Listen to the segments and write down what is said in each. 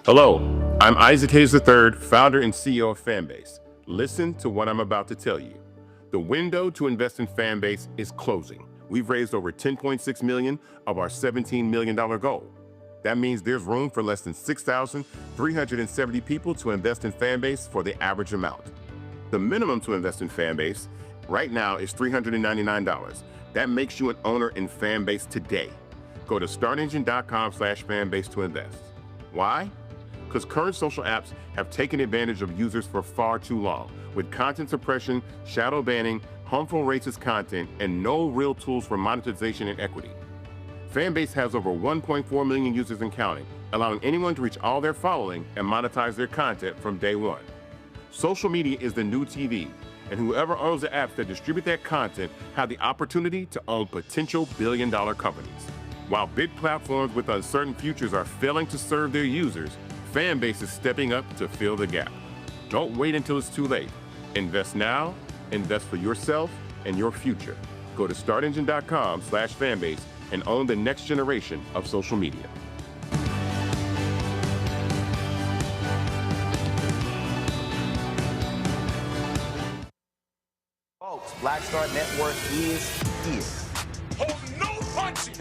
Hello, I'm Isaac Hayes III, founder and CEO of Fanbase. Listen to what I'm about to tell you. The window to invest in Fanbase is closing. We've raised over $10.6 million of our $17 million goal. That means there's room for less than 6,370 people to invest in Fanbase for the average amount. The minimum to invest in Fanbase right now is $399. That makes you an owner in Fanbase today. Go to startengine.com/fanbase to invest. Why? Because current social apps have taken advantage of users for far too long, with content suppression, shadow banning, harmful racist content, and no real tools for monetization and equity. Fanbase has over 1.4 million users and counting, allowing anyone to reach all their following and monetize their content from day one. Social media is the new TV, and whoever owns the apps that distribute that content have the opportunity to own potential billion-dollar companies. While big platforms with uncertain futures are failing to serve their users, Fanbase is stepping up to fill the gap. Don't wait until it's too late. Invest now, invest for yourself and your future. Go to startengine.com/fanbase and own the next generation of social media. Folks, Black Star Network is here.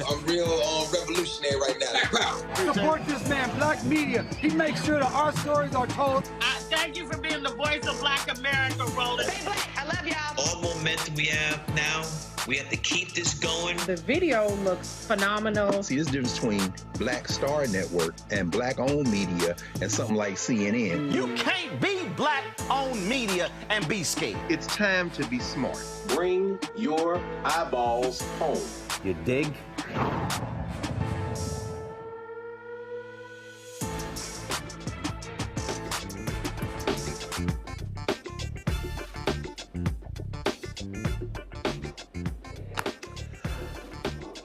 I'm real revolutionary right now. Support this man, Black Media. He makes sure that our stories are told. Thank you for being the voice of Black America, Roland. Stay black. I love y'all. All momentum we have now, we have to keep this going. The video looks phenomenal. See, there's a difference between Black Star Network and Black-owned media and something like CNN. You can't be Black-owned media and be scared. It's time to be smart. Bring your eyeballs home. You dig?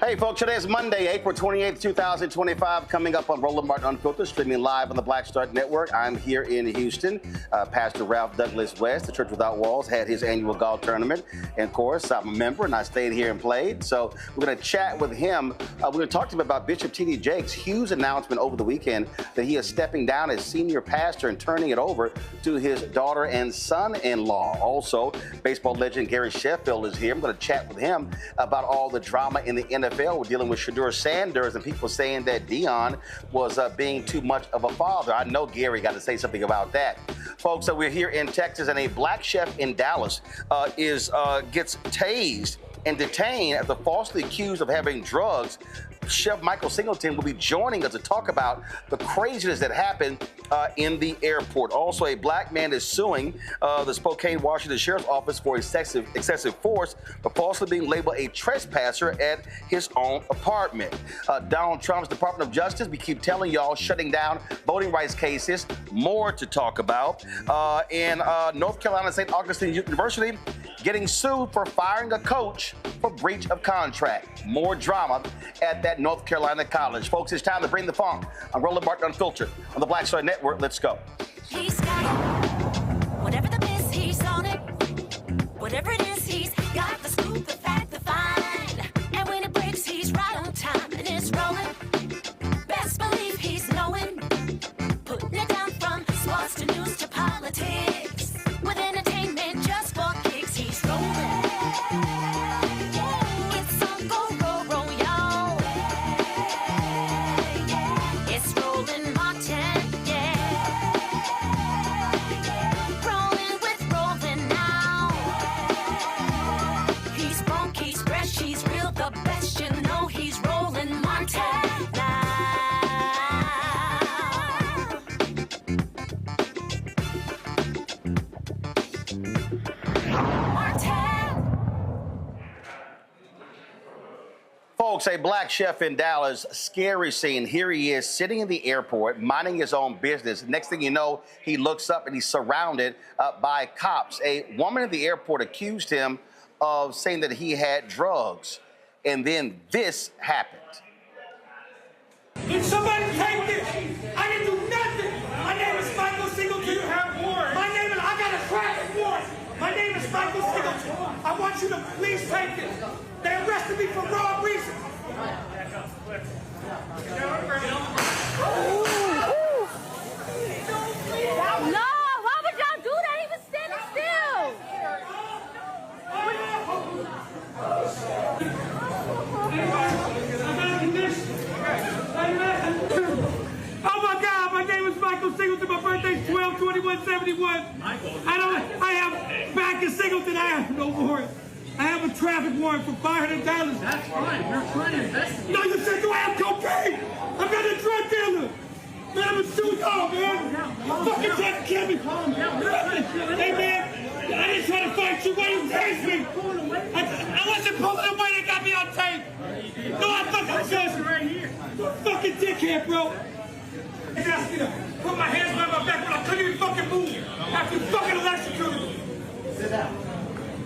Hey folks, today is Monday, April 28th, 2025, coming up on Roland Martin Unfiltered, streaming live on the Black Star Network. I'm here in Houston. Pastor Ralph Douglas West, the Church Without Walls, had his annual golf tournament. And of course, I'm a member and I stayed here and played. So we're going to chat with him. We're going to talk to him about Bishop T.D. Jakes' huge announcement over the weekend that he is stepping down as senior pastor and turning it over to his daughter and son-in-law. Also, baseball legend Gary Sheffield is here. I'm going to chat with him about all the drama in the NFL. We're dealing with Shedeur Sanders and people saying that Dion was being too much of a father. I know Gary got to say something about that. Folks, we're here in Texas, and a black chef in Dallas gets tased and detained after falsely accused of having drugs. Chef Michael Singleton will be joining us to talk about the craziness that happened in the airport. Also, a black man is suing the Spokane, Washington Sheriff's Office for excessive force for falsely being labeled a trespasser at his own apartment. Donald Trump's Department of Justice, we keep telling y'all, shutting down voting rights cases. More to talk about. In North Carolina, St. Augustine University getting sued for firing a coach for breach of contract. More drama at that North Carolina college. Folks, it's time to bring the funk on Roland Martin Unfiltered on the Black Star Network. Let's go. He's got it. Whatever the miss, he's on it. Whatever it is, he's got the scoop, the fact, the find. And when it breaks, he's right on time and it's rolling. Best believe he's knowing. Putting it down from sports to news to politics. With entertainment just for kicks, he's rolling. It's on go, roll, y'all. It's Roland Martin, rolling with Roland now. He's funk, he's fresh, he's real, the best, you know he's Roland Martin now. Folks, a black chef in Dallas, scary scene. Here he is sitting in the airport, minding his own business. Next thing you know, he looks up and he's surrounded by cops. A woman at the airport accused him of saying that he had drugs. And then this happened. Did somebody take this? I didn't do nothing. My name is Michael Singleton. You have warrant. My name is, I got a traffic warrant. My name is Michael Singleton. I want you to please take this. They arrested me for wrong reasons. No, why would y'all do that? He was standing still. Oh my God, my name is Michael Singleton. My birthday's 12/21/71. I have back in Singleton. I have no warrant. I have a traffic warrant for $500. That's fine. You're trying to investigate. No, you said do I have cocaine? I'm not a drug dealer. Man, I'm a suit dog, man. You fucking trying to kill me. Hey, man, I didn't try to fight you. Why you tased me? I wasn't pulling away. They got me on tape. No, I fucking was. Right here. You fucking dickhead, bro. He's asked me to put my hands behind my back when I couldn't even fucking move. After you fucking electrocuted me. Sit down.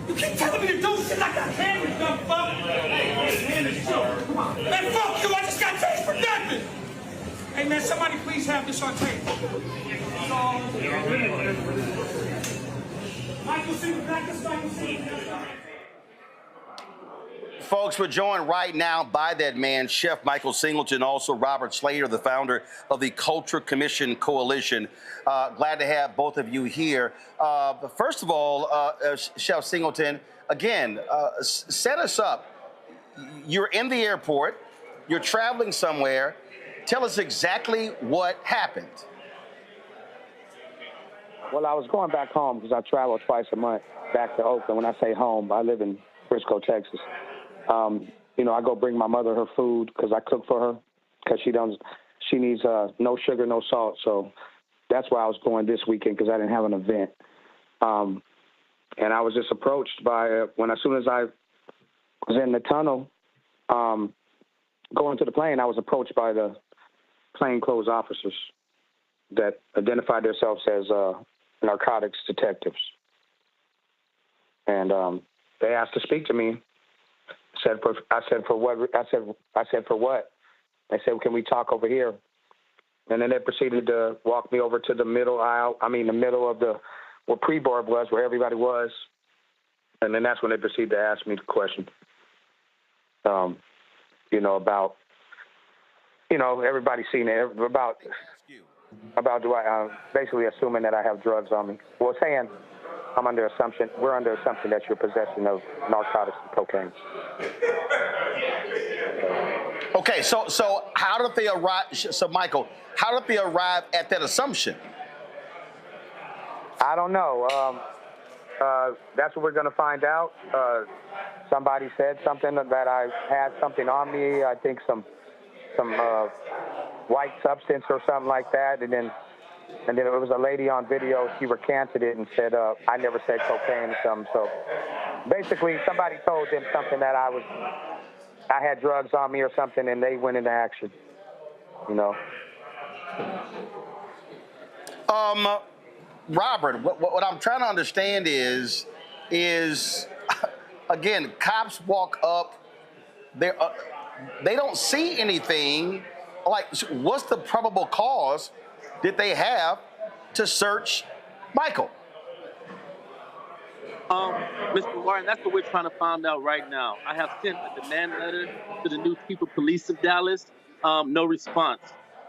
You keep telling me to do shit like I can't, you dumb fuck. Come on. Man, fuck you. I just got tased for nothing. Hey, man, somebody please have this on tape. Michael Singleton, back to Michael Singleton. Folks, we're joined right now by that man, Chef Michael Singleton, also Robert Slater, the founder of the Culture Commission Coalition. Glad to have both of you here. But first of all, Chef Singleton, again, set us up. You're in the airport. You're traveling somewhere. Tell us exactly what happened. Well, I was going back home because I travel twice a month back to Oakland. When I say home, I live in Frisco, Texas. You know, I go bring my mother her food because I cook for her because she needs no sugar, no salt. So that's why I was going this weekend because I didn't have an event. And I was just approached by as soon as I was in the tunnel going to the plane, I was approached by the plainclothes officers that identified themselves as narcotics detectives. And they asked to speak to me. I said for what? They said, can we talk over here? And then they proceeded to walk me over to the middle aisle. I mean, the middle of where pre-board was, where everybody was. And then that's when they proceeded to ask me the question. You know, about, you know, everybody seen it, about do I, basically assuming that I have drugs on me. Well, saying we're under assumption that you're possessing of narcotics and cocaine. Okay, so how did they arrive? So, Michael, how did they arrive at that assumption? I don't know. That's what we're going to find out. Somebody said something that I had something on me. I think some white substance or something like that, and then it was a lady on video. She recanted it and said, I never said cocaine or something. So basically, somebody told them something that I had drugs on me or something, and they went into action. You know. Robert, what I'm trying to understand is again, cops walk up, they don't see anything. Like, what's the probable cause that they have to search Michael? Mr. Martin, that's what we're trying to find out right now. I have sent a demand letter to the new chief of police of Dallas. No response.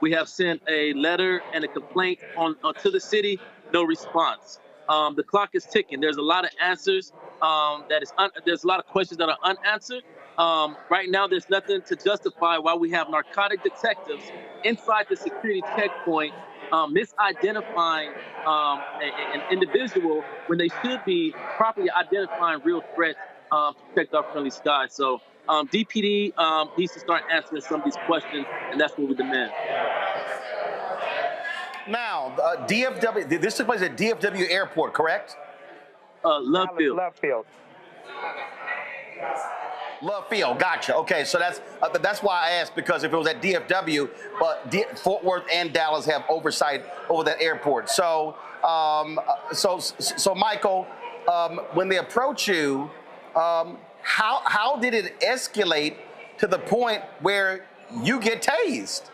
We have sent a letter and a complaint to the city. No response. The clock is ticking. There's a lot of answers. There's a lot of questions that are unanswered. Right now, there's nothing to justify why we have narcotic detectives inside the security checkpoint misidentifying an individual when they should be properly identifying real threats to protect our friendly skies. So DPD needs to start answering some of these questions, and that's what we demand. Now, DFW, this took place at DFW Airport, correct? Love Field. Love Field, gotcha. Okay, so that's why I asked, because if it was at DFW, but Fort Worth and Dallas have oversight over that airport. So, so Michael, when they approach you, how did it escalate to the point where you get tased?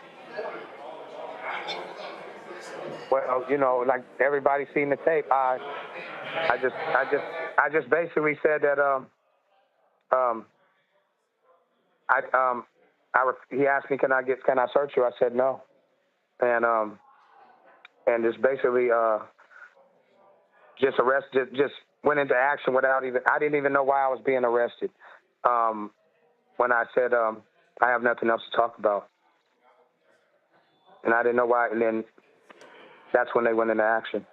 Well, you know, like everybody's seen the tape. I just basically said that he asked me, can I search you? I said no, and just basically just went into action without I didn't even know why I was being arrested. When I said I have nothing else to talk about, and I didn't know why, and then that's when they went into action.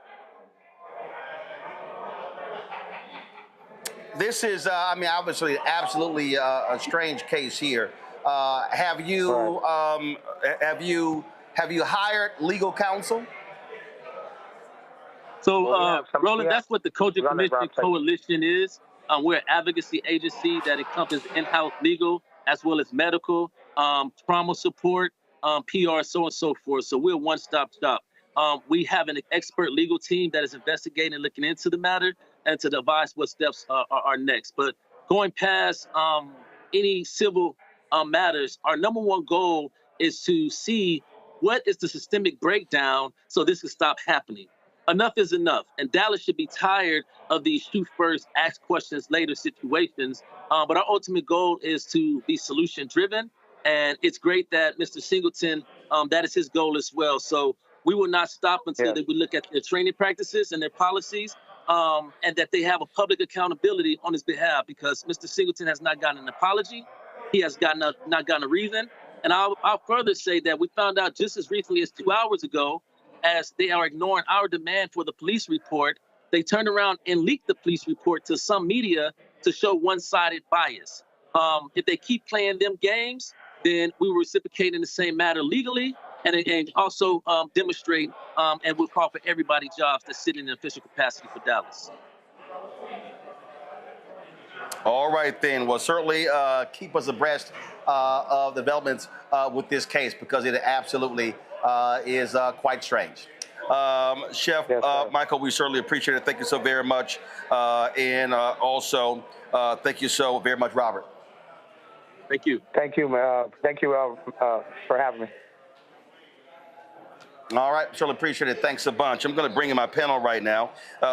This is, I mean, obviously, absolutely a strange case here. Have you hired legal counsel? So, Roland, that's what the Kojak Commission Coalition is. We're an advocacy agency that encompasses in-house legal as well as medical, trauma support, PR, so on and so forth. So we're a one-stop shop. We have an expert legal team that is investigating and looking into the matter and to advise what steps are next. But going past any civil matters, our number one goal is to see what is the systemic breakdown so this can stop happening. Enough is enough. And Dallas should be tired of these shoot first, ask questions later situations. But our ultimate goal is to be solution driven. And it's great that Mr. Singleton, that is his goal as well. So we will not stop until we look at their training practices and their policies, and that they have a public accountability on his behalf, because Mr. Singleton has not gotten an apology. He has not gotten a reason. And I'll further say that we found out just as recently as 2 hours ago, as they are ignoring our demand for the police report, they turned around and leaked the police report to some media to show one-sided bias. If they keep playing them games, then we will reciprocate in the same matter legally, and also demonstrate and we'll call for everybody jobs that sit in an official capacity for Dallas. All right, then. Well, certainly keep us abreast of developments with this case, because it absolutely is quite strange. Chef Michael, we certainly appreciate it. Thank you so very much. And also, thank you so very much, Robert. Thank you. Thank you for having me. All right, certainly appreciate it. Thanks a bunch. I'm going to bring in my panel right now.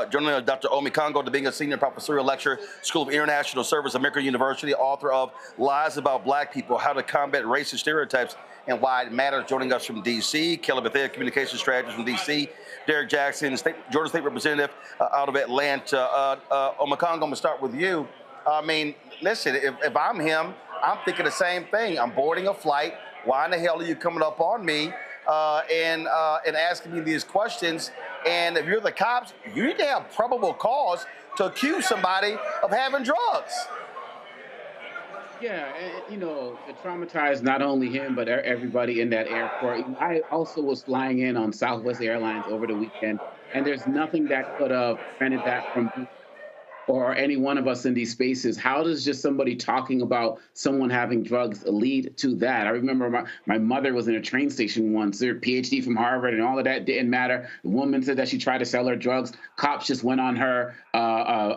Joining us, Dr. Omi Kongo, being a senior professorial lecturer, School of International Service, American University, author of Lies About Black People, How to Combat Racist Stereotypes and Why It Matters. Joining us from D.C., Kelly Bethea, Communications Strategist from D.C., Derek Jackson, Georgia State Representative out of Atlanta. Omi Kongo, I'm going to start with you. I mean, listen, if I'm him, I'm thinking the same thing. I'm boarding a flight. Why in the hell are you coming up on me and asking me these questions? And if you're the cops, you need to have probable cause to accuse somebody of having drugs. Yeah, and, you know, it traumatized not only him, but everybody in that airport. I also was flying in on Southwest Airlines over the weekend, and there's nothing that could have prevented that from or any one of us in these spaces, how does just somebody talking about someone having drugs lead to that? I remember my mother was in a train station once, her PhD from Harvard, and all of that didn't matter. The woman said that she tried to sell her drugs. Cops just went on her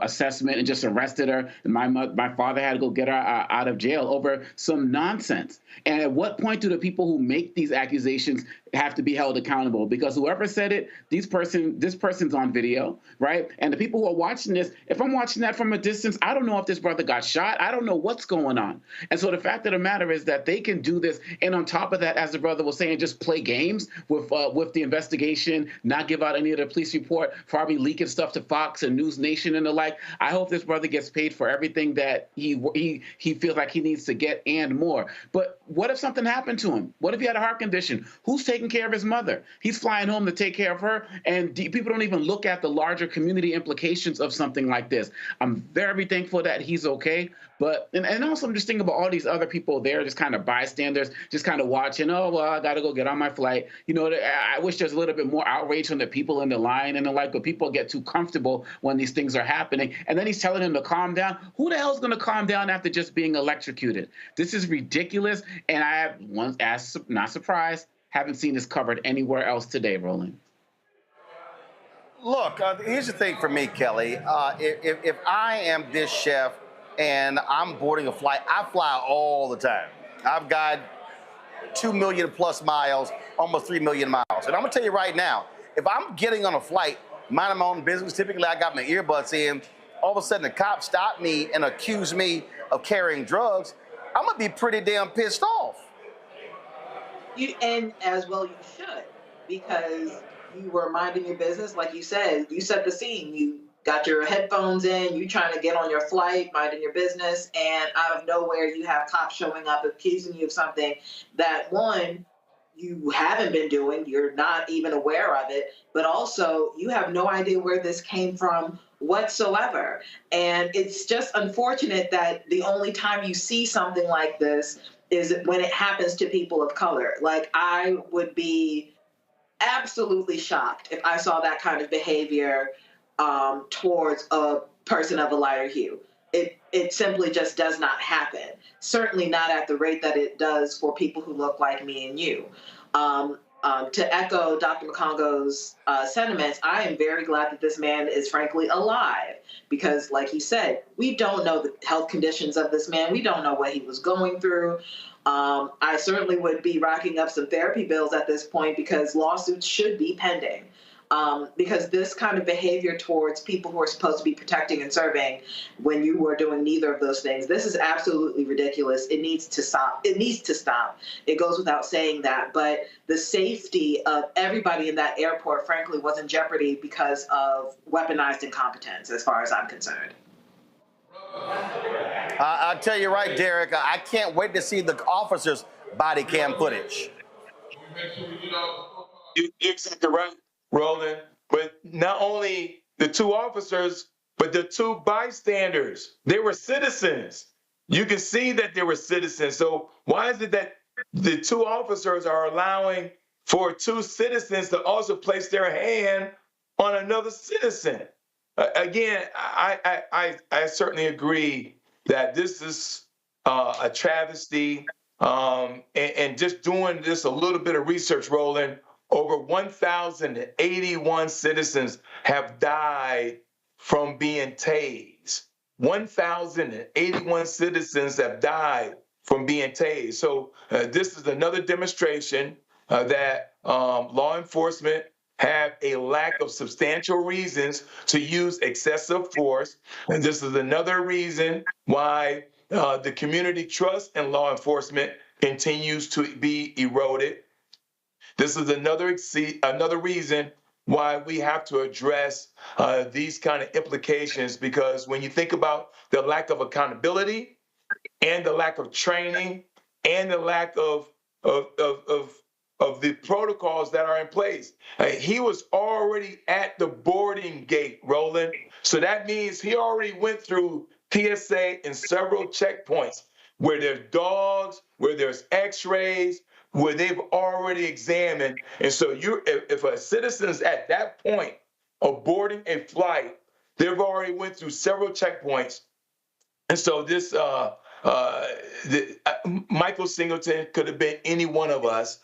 assessment and just arrested her. And my father had to go get her out of jail over some nonsense. And at what point do the people who make these accusations have to be held accountable? Because whoever said it, this person's on video, right? And the people who are watching this, if I'm watching that from a distance, I don't know if this brother got shot. I don't know what's going on. And so the fact of the matter is that they can do this. And on top of that, as the brother was saying, just play games with the investigation, not give out any of the police report, probably leaking stuff to Fox and News Nation and the like. I hope this brother gets paid for everything that he feels like he needs to get and more. But what if something happened to him? What if he had a heart condition? Who's taking care of his mother? He's flying home to take care of her, and people don't even look at the larger community implications of something like this. I'm very thankful that he's okay, but and also I'm just thinking about all these other people there, just kind of bystanders, just kind of watching. Oh well, I got to go get on my flight. You know, I wish there's a little bit more outrage from the people in the line and the like, but people get too comfortable when these things are happening. And then he's telling him to calm down. Who the hell is going to calm down after just being electrocuted? This is ridiculous, and I have once asked, not surprised, haven't seen this covered anywhere else today, Roland. Look, here's the thing for me, Kelly. If I am this chef and I'm boarding a flight, I fly all the time. I've got 2 million plus miles, almost 3 million miles. And I'm gonna tell you right now, if I'm getting on a flight, minding my own business, typically I got my earbuds in, all of a sudden the cops stop me and accuse me of carrying drugs, I'm gonna be pretty damn pissed off. And as well you should, because you were minding your business. Like you said, you set the scene. You got your headphones in, you trying to get on your flight, minding your business, and out of nowhere you have cops showing up accusing you of something that, one, you haven't been doing, you're not even aware of it, but also you have no idea where this came from whatsoever. And it's just unfortunate that the only time you see something like this is when it happens to people of color. Like, I would be absolutely shocked if I saw that kind of behavior towards a person of a lighter hue. It simply just does not happen. Certainly not at the rate that it does for people who look like me and you. To echo Dr. Makongo's sentiments, I am very glad that this man is frankly alive, because like he said, we don't know the health conditions of this man. We don't know what he was going through. I certainly would be racking up some therapy bills at this point, because lawsuits should be pending. Because this kind of behavior towards people who are supposed to be protecting and serving, when you are doing neither of those things, this is absolutely ridiculous. It needs to stop. It needs to stop. It goes without saying that. But the safety of everybody in that airport, frankly, was in jeopardy because of weaponized incompetence, as far as I'm concerned. I'll tell you right, Derek, I can't wait to see the officers' body cam footage. You're exactly right, Roland. But not only the two officers, but the two bystanders, they were citizens. You can see that they were citizens. So why is it that the two officers are allowing for two citizens to also place their hand on another citizen? Again, I certainly agree that this is a travesty. And just doing this a little bit of research, Roland, over 1,081 citizens have died from being tased. 1,081 citizens have died from being tased. So this is another demonstration that law enforcement have a lack of substantial reasons to use excessive force. And this is another reason why the community trust in law enforcement continues to be eroded. This is another reason why we have to address these kind of implications, because when you think about the lack of accountability and the lack of training and the lack of the protocols that are in place. He was already at the boarding gate, Roland. So that means he already went through TSA and several checkpoints where there's dogs, where there's x-rays, where they've already examined. And so if a citizen is at that point of boarding a flight, They've already went through several checkpoints. And so this Michael Singleton could have been any one of us,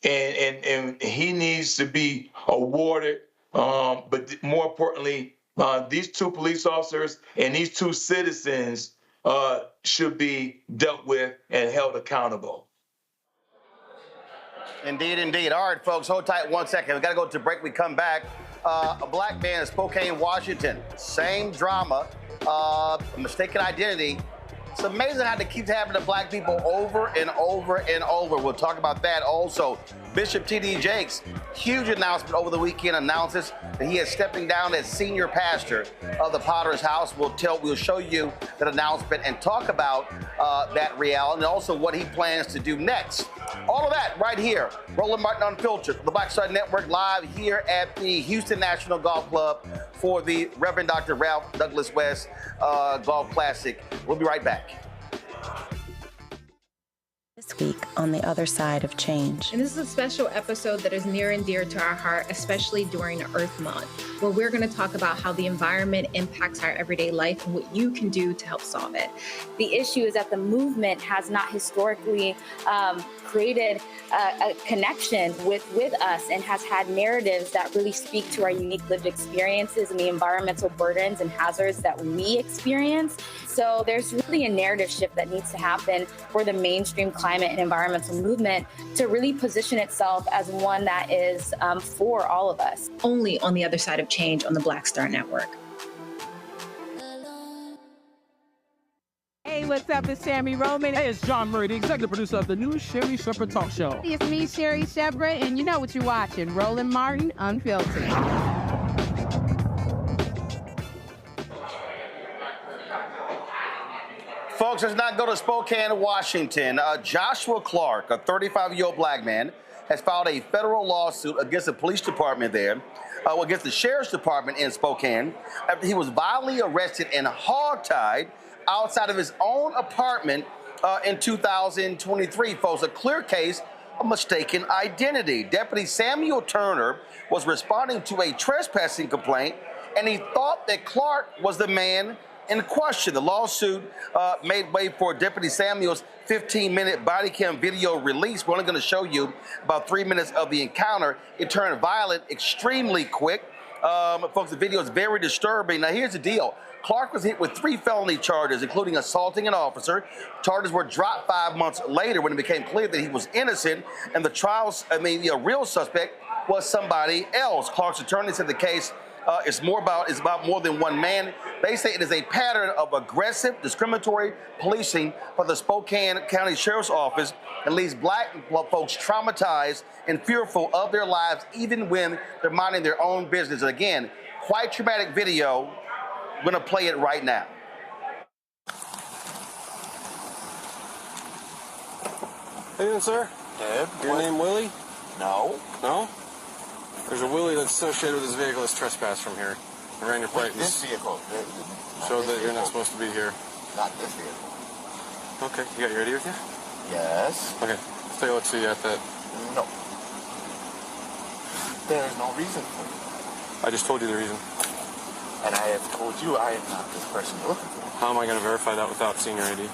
and he needs to be awarded. But more importantly, these two police officers and these two citizens should be dealt with and held accountable. Indeed, indeed. All right, folks, hold tight 1 second. We got to go to break. We come back. A black man in Spokane, Washington. Same drama. Mistaken identity. It's amazing how it keeps happening to black people over and over and over. We'll talk about that also. Bishop T.D. Jakes, huge announcement over the weekend, announces that he is stepping down as senior pastor of the Potter's House. We'll show you that announcement and talk about that reality and also what he plans to do next. All of that right here. Roland Martin Unfiltered, the Black Star Network, live here at the Houston National Golf Club for the Reverend Dr. Ralph Douglas West Golf Classic. We'll be right back. This week on The Other Side of Change. And this is a special episode that is near and dear to our heart, especially during Earth Month, where we're going to talk about how the environment impacts our everyday life and what you can do to help solve it. The issue is that the movement has not historically created a connection with us and has had narratives that really speak to our unique lived experiences and the environmental burdens and hazards that we experience. So there's really a narrative shift that needs to happen for the mainstream climate and environmental movement to really position itself as one that is for all of us. Only on The Other Side of Change on the Black Star Network. Hey, what's up? It's Sammy Roman. Hey, it's John Murray, the executive producer of the new Sherry Shepherd Talk Show. It's me, Sherry Shepherd, and you know what you're watching, Roland Martin Unfiltered. Folks, let's not go to Spokane, Washington. Joshua Clark, a 35-year-old black man, has filed a federal lawsuit against the police department there, against the sheriff's department in Spokane, after he was violently arrested and hogtied outside of his own apartment in 2023. Folks, a clear case of mistaken identity. Deputy Samuel Turner was responding to a trespassing complaint, and he thought that Clark was the man in question. The lawsuit made way for Deputy Samuel's 15-minute body cam video release. We're only going to show you about 3 minutes of the encounter. It turned violent extremely quick. Folks, the video is very disturbing. Now, here's the deal. Clark was hit with 3 felony charges, including assaulting an officer. Charges were dropped 5 months later when it became clear that he was innocent, and the real suspect was somebody else. Clark's attorney said the case is about more than one man. They say it is a pattern of aggressive, discriminatory policing for the Spokane County Sheriff's Office and leaves black folks traumatized and fearful of their lives even when they're minding their own business. And again, quite traumatic video. We're going to play it right now. How you doing, sir? Ed. Your name Willie? No. No? There's a Willie that's associated with this vehicle that's trespassed from here. I ran your plate. This vehicle. Showed that you're not supposed to be here. Not this vehicle. Okay. You got your ID with you? Yes. Okay. Let's take a look, see you at that. No. There's no reason for it. I just told you the reason. And I have told you I am not this person you're looking for. How am I going to verify that without seeing your ID?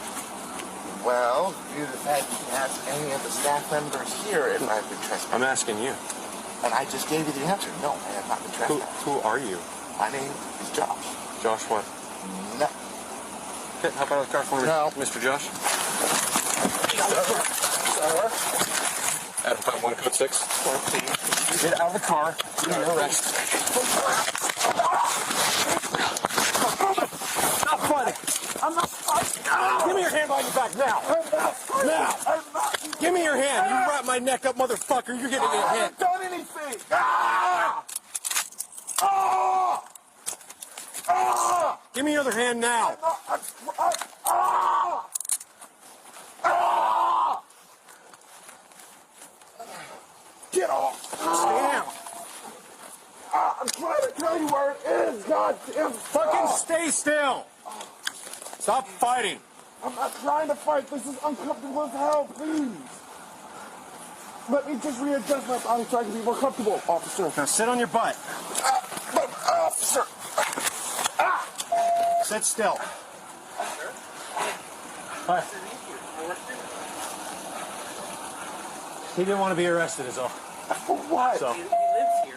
Well, due to the fact you can ask any of the staff members here if I've been trespassed. I'm asking you. And I just gave you the answer. No, I have not been trespassed. Who are you? My name is Josh. Josh what? No. Okay, hop out of the car for me, no. Mr. Josh. Sir. Adam 51 code 6. Get out of the car. You're arrested. Not funny. I'm not fighting. Give me your hand behind your back now. Now. Give me your hand. You wrap my neck up, motherfucker. You're getting your hand. I haven't done anything. Ah! Ah! Ah! Give me your other hand now. Ah! Ah! Get off. Stay down. I'm trying to tell you where it is, goddamn. Fucking stay still. Stop fighting. I'm not trying to fight. This is uncomfortable as hell, please. Let me just readjust my body so I can be more comfortable, officer. Now sit on your butt. Officer. Sit still. Hi. He didn't want to be arrested, is all. For what? So, He lives here.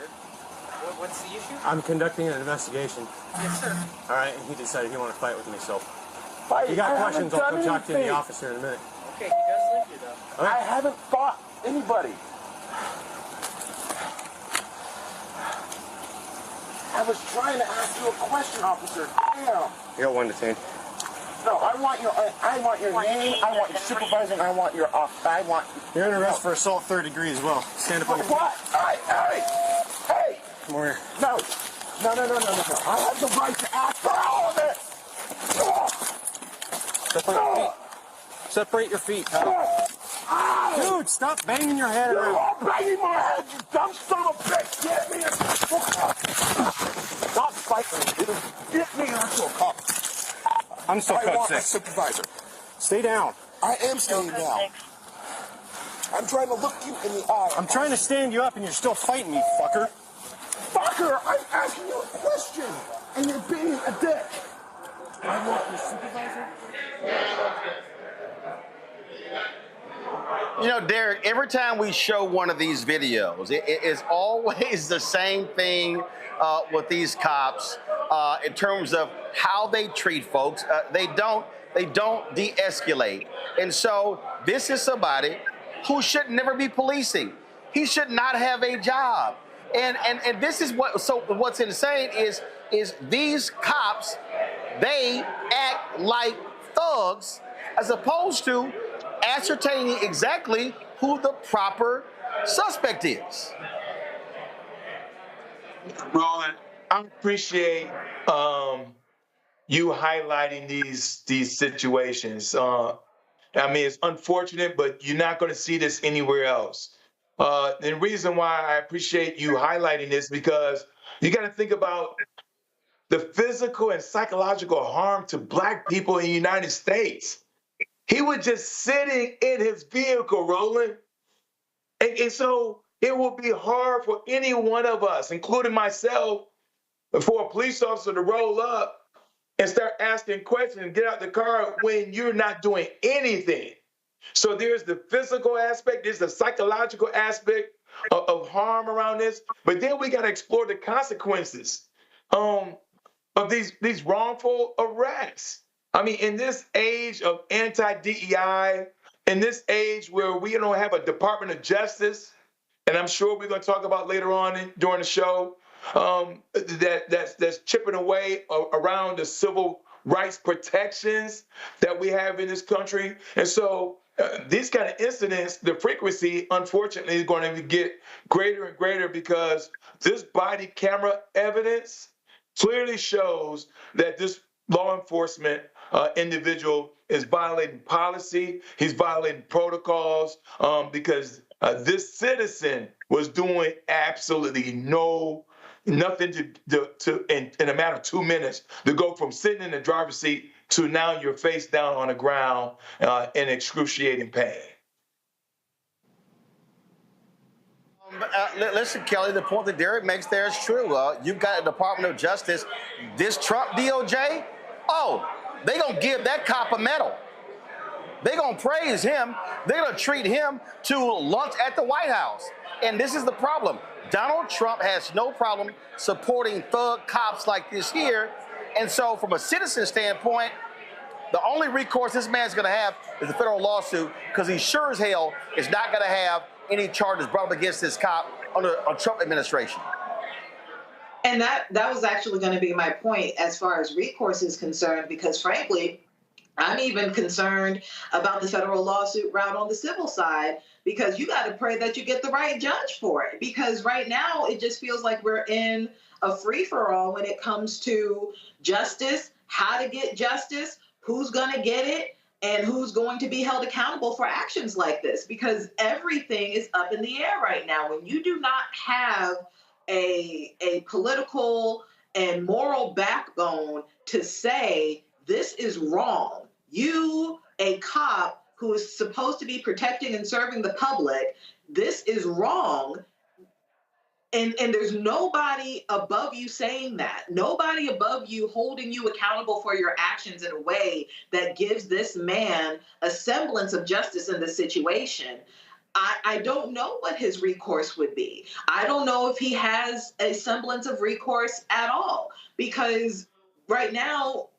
What's the issue? I'm conducting an investigation. Yes, sir. All right, and he decided he wanted to fight with me, so. Fight? You got I questions, haven't I'll come done talk to you in the anything. office here in a minute. Okay, he does live here, though. All right. I haven't fought anybody. I was trying to ask you a question, officer. Damn. You got one detained. No, I want your name. I want your supervisor. And I want your You're under arrest for assault 3rd degree as well. Stand up on your feet. What? Hey! Come over here. No. I have the right to ask for all of it. Separate your feet, pal. Ow! Dude, stop banging your head You're around. all banging my head, you dumb son of a bitch! Get me Stop fighting me, dude. Get me into a cop. I'm still I cut want my 6. supervisor. Stay down. I am staying down. I'm trying to look you in the eye. I'm trying to stand you up and you're still fighting me, fucker. Fucker, I'm asking you a question, and you're being a dick. I want your supervisor. You know, Derek, every time we show one of these videos, it is always the same thing with these cops in terms of how they treat folks. They don't de-escalate. And so this is somebody who should never be policing. He should not have a job. And this is what's insane is these cops, they act like thugs as opposed to ascertaining exactly who the proper suspect is. Roland, I appreciate you highlighting these situations. I mean, it's unfortunate, but you're not going to see this anywhere else. The reason why I appreciate you highlighting this because you got to think about the physical and psychological harm to Black people in the United States. He was just sitting in his vehicle, Roland. And so it will be hard for any one of us, including myself, for a police officer to roll up and start asking questions and get out the car when you're not doing anything. So there's the physical aspect, there's the psychological aspect of harm around this, but then we got to explore the consequences of these wrongful arrests. I mean, in this age of anti-DEI, in this age where we don't have a Department of Justice, and I'm sure we're going to talk about later on during the show, that's chipping away around the civil rights protections that we have in this country. And so these kind of incidents, the frequency, unfortunately, is going to get greater and greater because this body camera evidence clearly shows that this law enforcement individual is violating policy. He's violating protocols because this citizen was doing absolutely nothing to in a matter of 2 minutes to go from sitting in the driver's seat to now you're face down on the ground in excruciating pain. Listen, Kelly, the point that Derek makes there is true. You've got a Department of Justice. This Trump DOJ, they're going to give that cop a medal. They're going to praise him. They're going to treat him to lunch at the White House. And this is the problem. Donald Trump has no problem supporting thug cops like this here. And so from a citizen standpoint, the only recourse this man's going to have is a federal lawsuit because he sure as hell is not going to have any charges brought up against this cop under a Trump administration. And that was actually going to be my point as far as recourse is concerned, because frankly, I'm even concerned about the federal lawsuit route on the civil side, because you got to pray that you get the right judge for it. Because right now, it just feels like we're in a free-for-all when it comes to justice, how to get justice, who's going to get it, and who's going to be held accountable for actions like this, because everything is up in the air right now. When you do not have a political and moral backbone to say this is wrong, you, a cop who is supposed to be protecting and serving the public, this is wrong, And there's nobody above you saying that. Nobody above you holding you accountable for your actions in a way that gives this man a semblance of justice in this situation. I don't know what his recourse would be. I don't know if he has a semblance of recourse at all, because right now,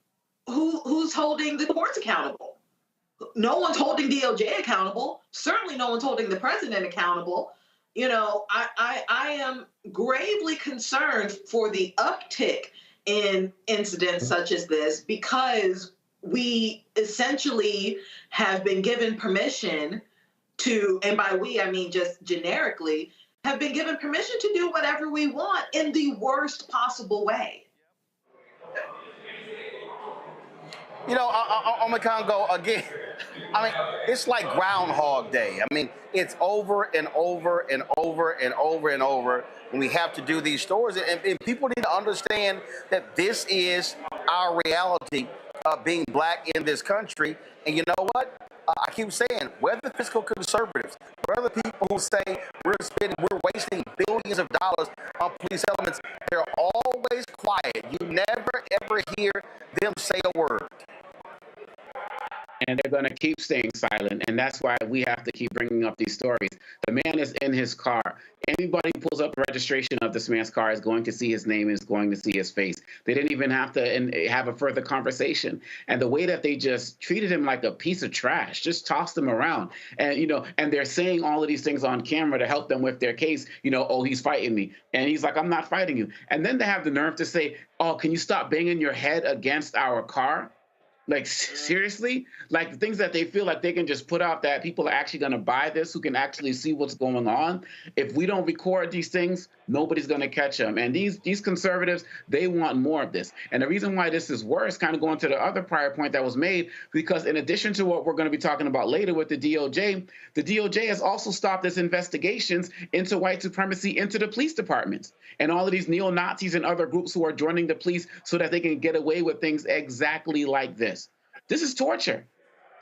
who's holding the courts accountable? No one's holding DOJ accountable. Certainly no one's holding the president accountable. You know, I am gravely concerned for the uptick in incidents such as this, because we essentially have been given permission to, and by we, I mean just generically, have been given permission to do whatever we want in the worst possible way. You know, I'm going to kind of go again. I mean, it's like Groundhog Day. I mean, it's over and over and over and over and over when we have to do these stories. And people need to understand that this is our reality of being black in this country. And you know what? I keep saying, whether fiscal conservatives, whether people who say we're wasting billions of dollars on police elements, they're always quiet. You never, ever hear them say a word. And they're going to keep staying silent. And that's why we have to keep bringing up these stories. The man is in his car. Anybody who pulls up the registration of this man's car is going to see his name, is going to see his face. They didn't even have to have a further conversation. And the way that they just treated him like a piece of trash, just tossed him around. And, you know, and they're saying all of these things on camera to help them with their case. You know, oh, he's fighting me. And he's like, I'm not fighting you. And then they have the nerve to say, oh, can you stop banging your head against our car? Like, seriously? Like, the things that they feel like they can just put out that people are actually going to buy this, who can actually see what's going on. If we don't record these things, nobody's going to catch them. And these conservatives, they want more of this. And the reason why this is worse, kind of going to the other prior point that was made, because in addition to what we're going to be talking about later with the DOJ has also stopped its investigations into white supremacy into the police departments. And all of these neo-Nazis and other groups who are joining the police so that they can get away with things exactly like this. This is torture.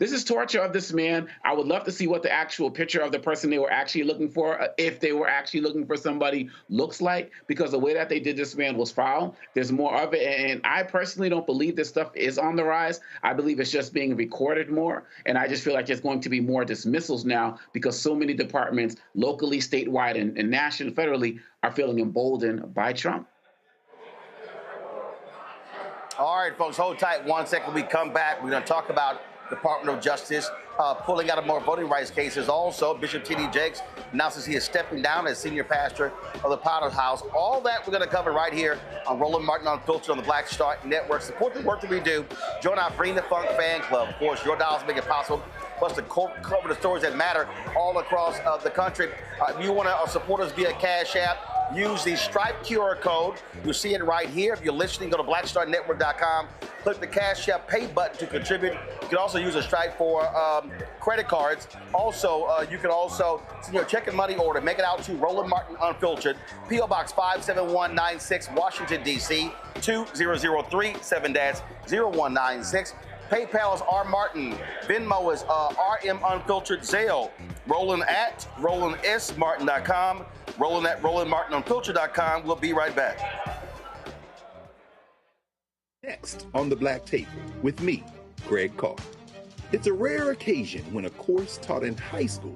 This is torture of this man. I would love to see what the actual picture of the person they were actually looking for, if they were actually looking for somebody, looks like, because the way that they did this man was foul. There's more of it. And I personally don't believe this stuff is on the rise. I believe it's just being recorded more. And I just feel like there's going to be more dismissals now because so many departments, locally, statewide, and nationally, federally, are feeling emboldened by Trump. All right, folks, hold tight 1 second. We come back. We're going to talk about Department of Justice pulling out of more voting rights cases. Also, Bishop T.D. Jakes announces he is stepping down as senior pastor of the Potter's House. All that we're going to cover right here on Roland Martin Unfiltered on the Black Star Network. Support the work that we do. Join our Bring the Funk fan club. Of course, your dollars make it possible. Plus, to cover the stories that matter all across the country. If you want to support us via Cash App, use the Stripe QR code. You'll see it right here. If you're listening, go to blackstarnetwork.com. Click the Cash App Pay button to contribute. You can also use a Stripe for credit cards. Also, you can also send your check and money order. Make it out to Roland Martin Unfiltered, P.O. Box 57196, Washington, D.C. 20037 7-0196. PayPal is R. Martin. Venmo is RM Unfiltered. Zelle, Roland at RolandSMartin.com. Roland at RolandMartinUnfiltered.com. We'll be right back. Next on the Black Table with me, Greg Carr. It's a rare occasion when a course taught in high school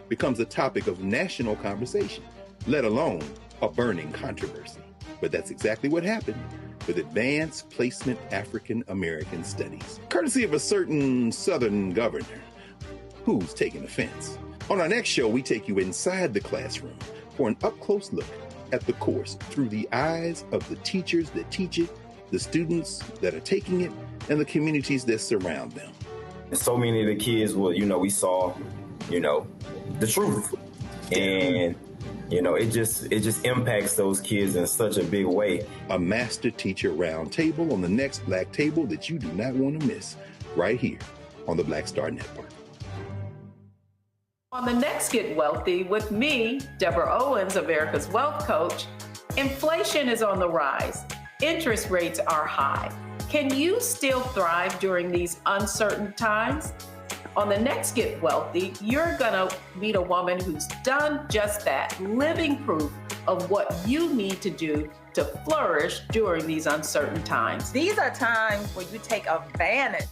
becomes a topic of national conversation, let alone a burning controversy. But that's exactly what happened with Advanced Placement African American Studies, courtesy of a certain Southern governor who's taking offense. On our next show, we take you inside the classroom for an up-close look at the course through the eyes of the teachers that teach it, the students that are taking it, and the communities that surround them. So many of the kids we saw, the truth. And, it just impacts those kids in such a big way. A master teacher roundtable on the next Black Table that you do not want to miss, right here on the Black Star Network. On the next Get Wealthy with me, Deborah Owens, America's Wealth Coach, inflation is on the rise. Interest rates are high. Can you still thrive during these uncertain times? On the next Get Wealthy, you're gonna meet a woman who's done just that, living proof of what you need to do to flourish during these uncertain times. These are times where you take advantage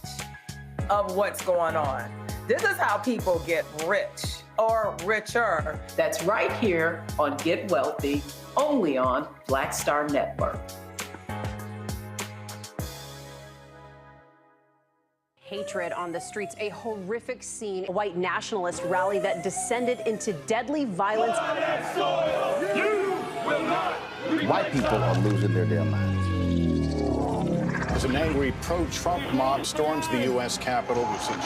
of what's going on. This is how people get rich or richer. That's right here on Get Wealthy, only on Black Star Network. Hatred on the streets, a horrific scene, a white nationalist rally that descended into deadly violence. White people are losing their damn minds. As an angry pro-Trump mob storms the U.S. Capitol, we've seen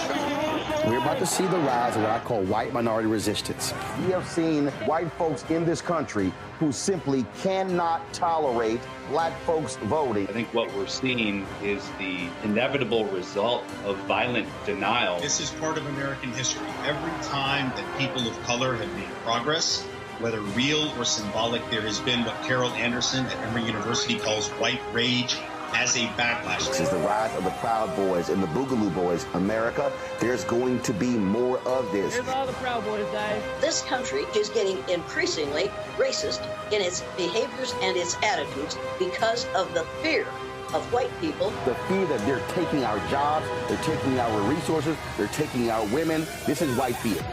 We're about to see the rise of what I call white minority resistance. We have seen white folks in this country who simply cannot tolerate black folks voting. I think what we're seeing is the inevitable result of violent denial. This is part of American history. Every time that people of color have made progress, whether real or symbolic, there has been what Carol Anderson at Emory University calls white rage as a backlash. This is the rise of the Proud Boys and the Boogaloo Boys. America, there's going to be more of this. Here's all the Proud Boys, Dave. This country is getting increasingly racist in its behaviors and its attitudes because of the fear of white people. The fear that they're taking our jobs, they're taking our resources, they're taking our women. This is white fear.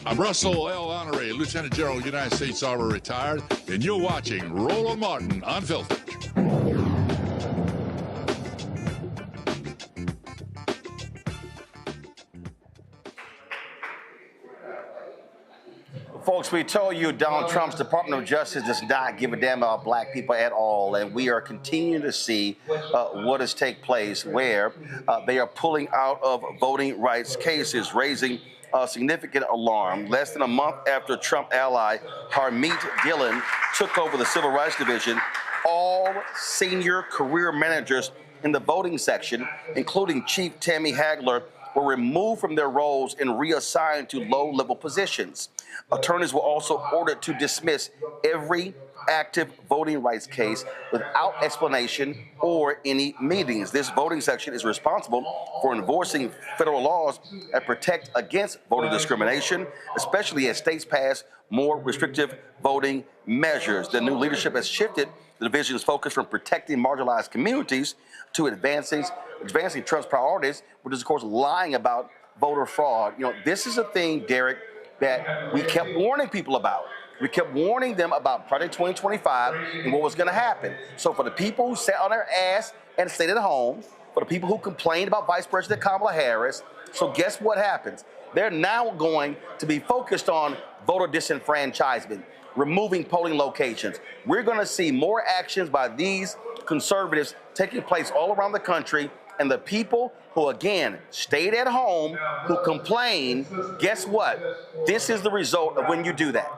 I'm Russell L. Honoré, Lieutenant General, United States Army, retired, and you're watching Roland Martin Unfiltered. Folks, we told you Donald Trump's Department of Justice does not give a damn about black people at all, and we are continuing to see what has taken place where they are pulling out of voting rights cases, raising significant alarm. Less than a month after Trump ally Harmeet Dillon took over the Civil Rights Division, all senior career managers in the voting section, including Chief Tammy Hagler, were removed from their roles and reassigned to low-level positions. Attorneys were also ordered to dismiss every active voting rights case without explanation or any meetings. This voting section is responsible for enforcing federal laws that protect against voter discrimination, especially as states pass more restrictive voting measures. The new leadership has shifted the division's focus from protecting marginalized communities to advancing Trump's priorities, which is, of course, lying about voter fraud. You know, this is a thing, Derek, that we kept warning people about. We kept warning them about Project 2025 and what was going to happen. So for the people who sat on their ass and stayed at home, for the people who complained about Vice President Kamala Harris, so guess what happens? They're now going to be focused on voter disenfranchisement, removing polling locations. We're going to see more actions by these conservatives taking place all around the country, and the people who, again, stayed at home, who complain, guess what? This is the result of when you do that.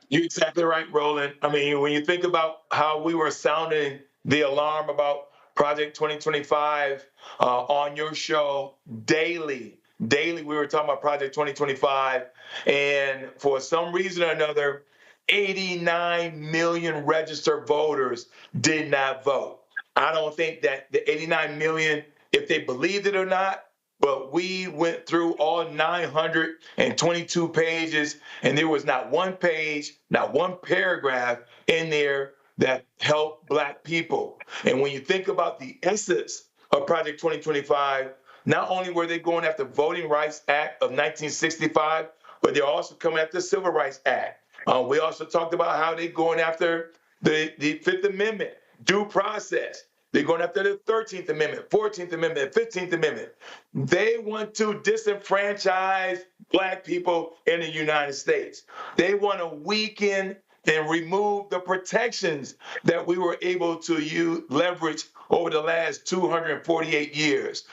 You're exactly right, Roland. I mean, when you think about how we were sounding the alarm about Project 2025 on your show daily, we were talking about Project 2025, and for some reason or another, 89 million registered voters did not vote. I don't think that the 89 million, if they believed it or not, but we went through all 922 pages, and there was not one page, not one paragraph in there that helped Black people. And when you think about the essence of Project 2025, not only were they going after the Voting Rights Act of 1965, but they're also coming after the Civil Rights Act. We also talked about how they're going after the Fifth Amendment, due process. They're going after the 13th Amendment, 14th Amendment, 15th Amendment. They want to disenfranchise Black people in the United States. They want to weaken and remove the protections that we were able to leverage over the last 248 years.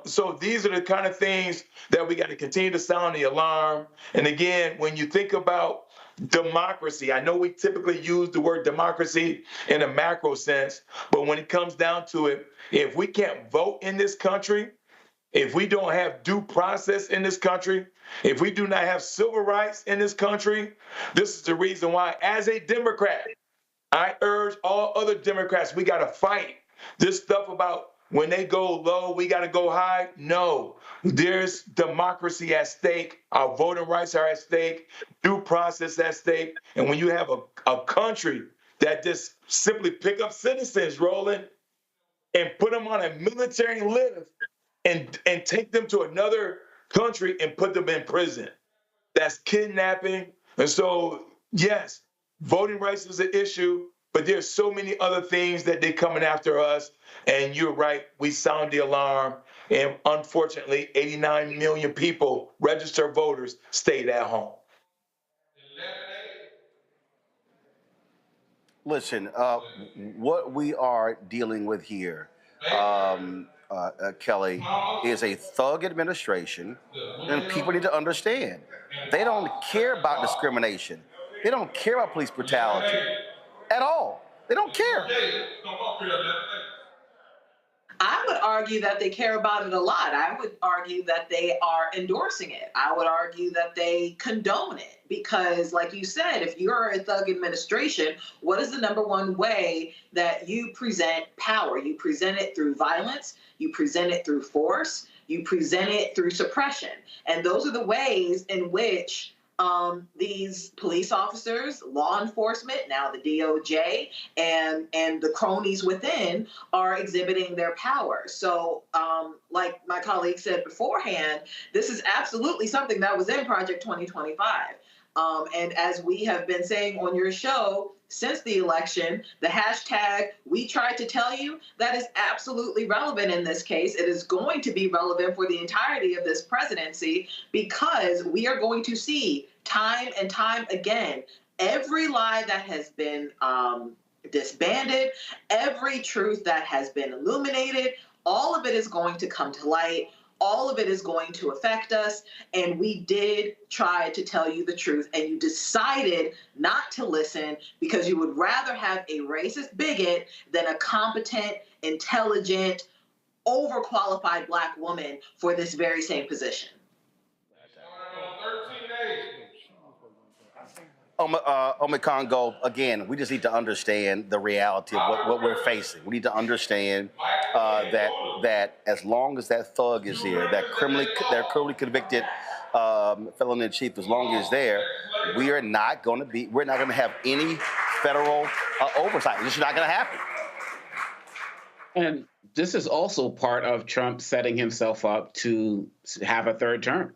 So these are the kind of things that we got to continue to sound the alarm. And again, when you think about democracy, I know we typically use the word democracy in a macro sense, but when it comes down to it, if we can't vote in this country, if we don't have due process in this country, if we do not have civil rights in this country, this is the reason why, as a Democrat, I urge all other Democrats, we got to fight this stuff about when they go low, we got to go high. No, there's democracy at stake. Our voting rights are at stake, due process at stake. And when you have a country that just simply pick up citizens, Roland, and put them on a military lift and take them to another country and put them in prison, that's kidnapping. And so, yes, voting rights is an issue, but there's so many other things that they're coming after us. And you're right, we sound the alarm. And unfortunately, 89 million people, registered voters, stayed at home. Listen, what we are dealing with here, Kelly, is a thug administration, and people need to understand. They don't care about discrimination. They don't care about police brutality at all. They don't care. I would argue that they care about it a lot. I would argue that they are endorsing it. I would argue that they condone it because, like you said, if you're a thug administration, what is the number one way that you present power? You present it through violence. You present it through force. You present it through suppression. And those are the ways in which these police officers, law enforcement, now the DOJ, and the cronies within are exhibiting their power. So, like my colleague said beforehand, this is absolutely something that was in Project 2025. And as we have been saying on your show since the election, the hashtag "we tried to tell you," that is absolutely relevant in this case. It is going to be relevant for the entirety of this presidency because we are going to see time and time again every lie that has been disbanded, every truth that has been illuminated, all of it is going to come to light. All of it is going to affect us. And we did try to tell you the truth. And you decided not to listen because you would rather have a racist bigot than a competent, intelligent, overqualified Black woman for this very same position. Congo, again, we just need to understand the reality of what we're facing. We need to understand that as long as that thug is there, that criminally convicted felon in chief, as long as he's there, we're not going to have any federal oversight. This is not going to happen. And this is also part of Trump setting himself up to have a third term.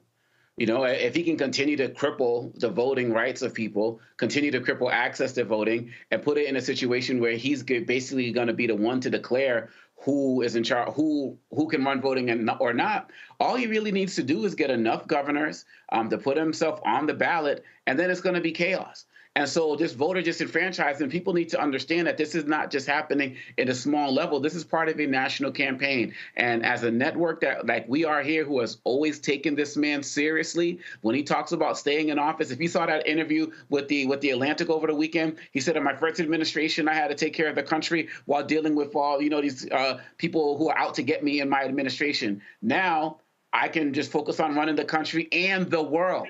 You know, if he can continue to cripple the voting rights of people, continue to cripple access to voting, and put it in a situation where he's basically going to be the one to declare who is in charge, who can run voting or not, all he really needs to do is get enough governors to put himself on the ballot, and then it's going to be chaos. And so this voter disenfranchisement, people need to understand that this is not just happening at a small level. This is part of a national campaign. And as a network that, like we are here, who has always taken this man seriously, when he talks about staying in office, if you saw that interview with the Atlantic over the weekend, he said, in my first administration, I had to take care of the country while dealing with all, these people who are out to get me in my administration. Now I can just focus on running the country and the world.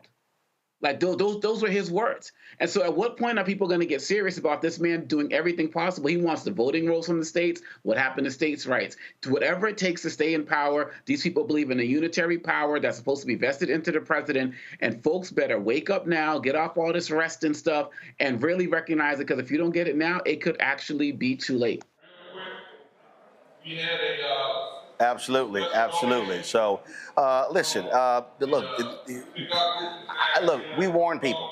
Like those were his words. And so at what point are people going to get serious about this man doing everything possible? He wants the voting rolls from the states. What happened to states' rights? To whatever it takes to stay in power. These people believe in a unitary power that's supposed to be vested into the president. And folks better wake up now, get off all this rest and stuff, and really recognize it. Because if you don't get it now, it could actually be too late. Absolutely. So, listen, look, we warned people.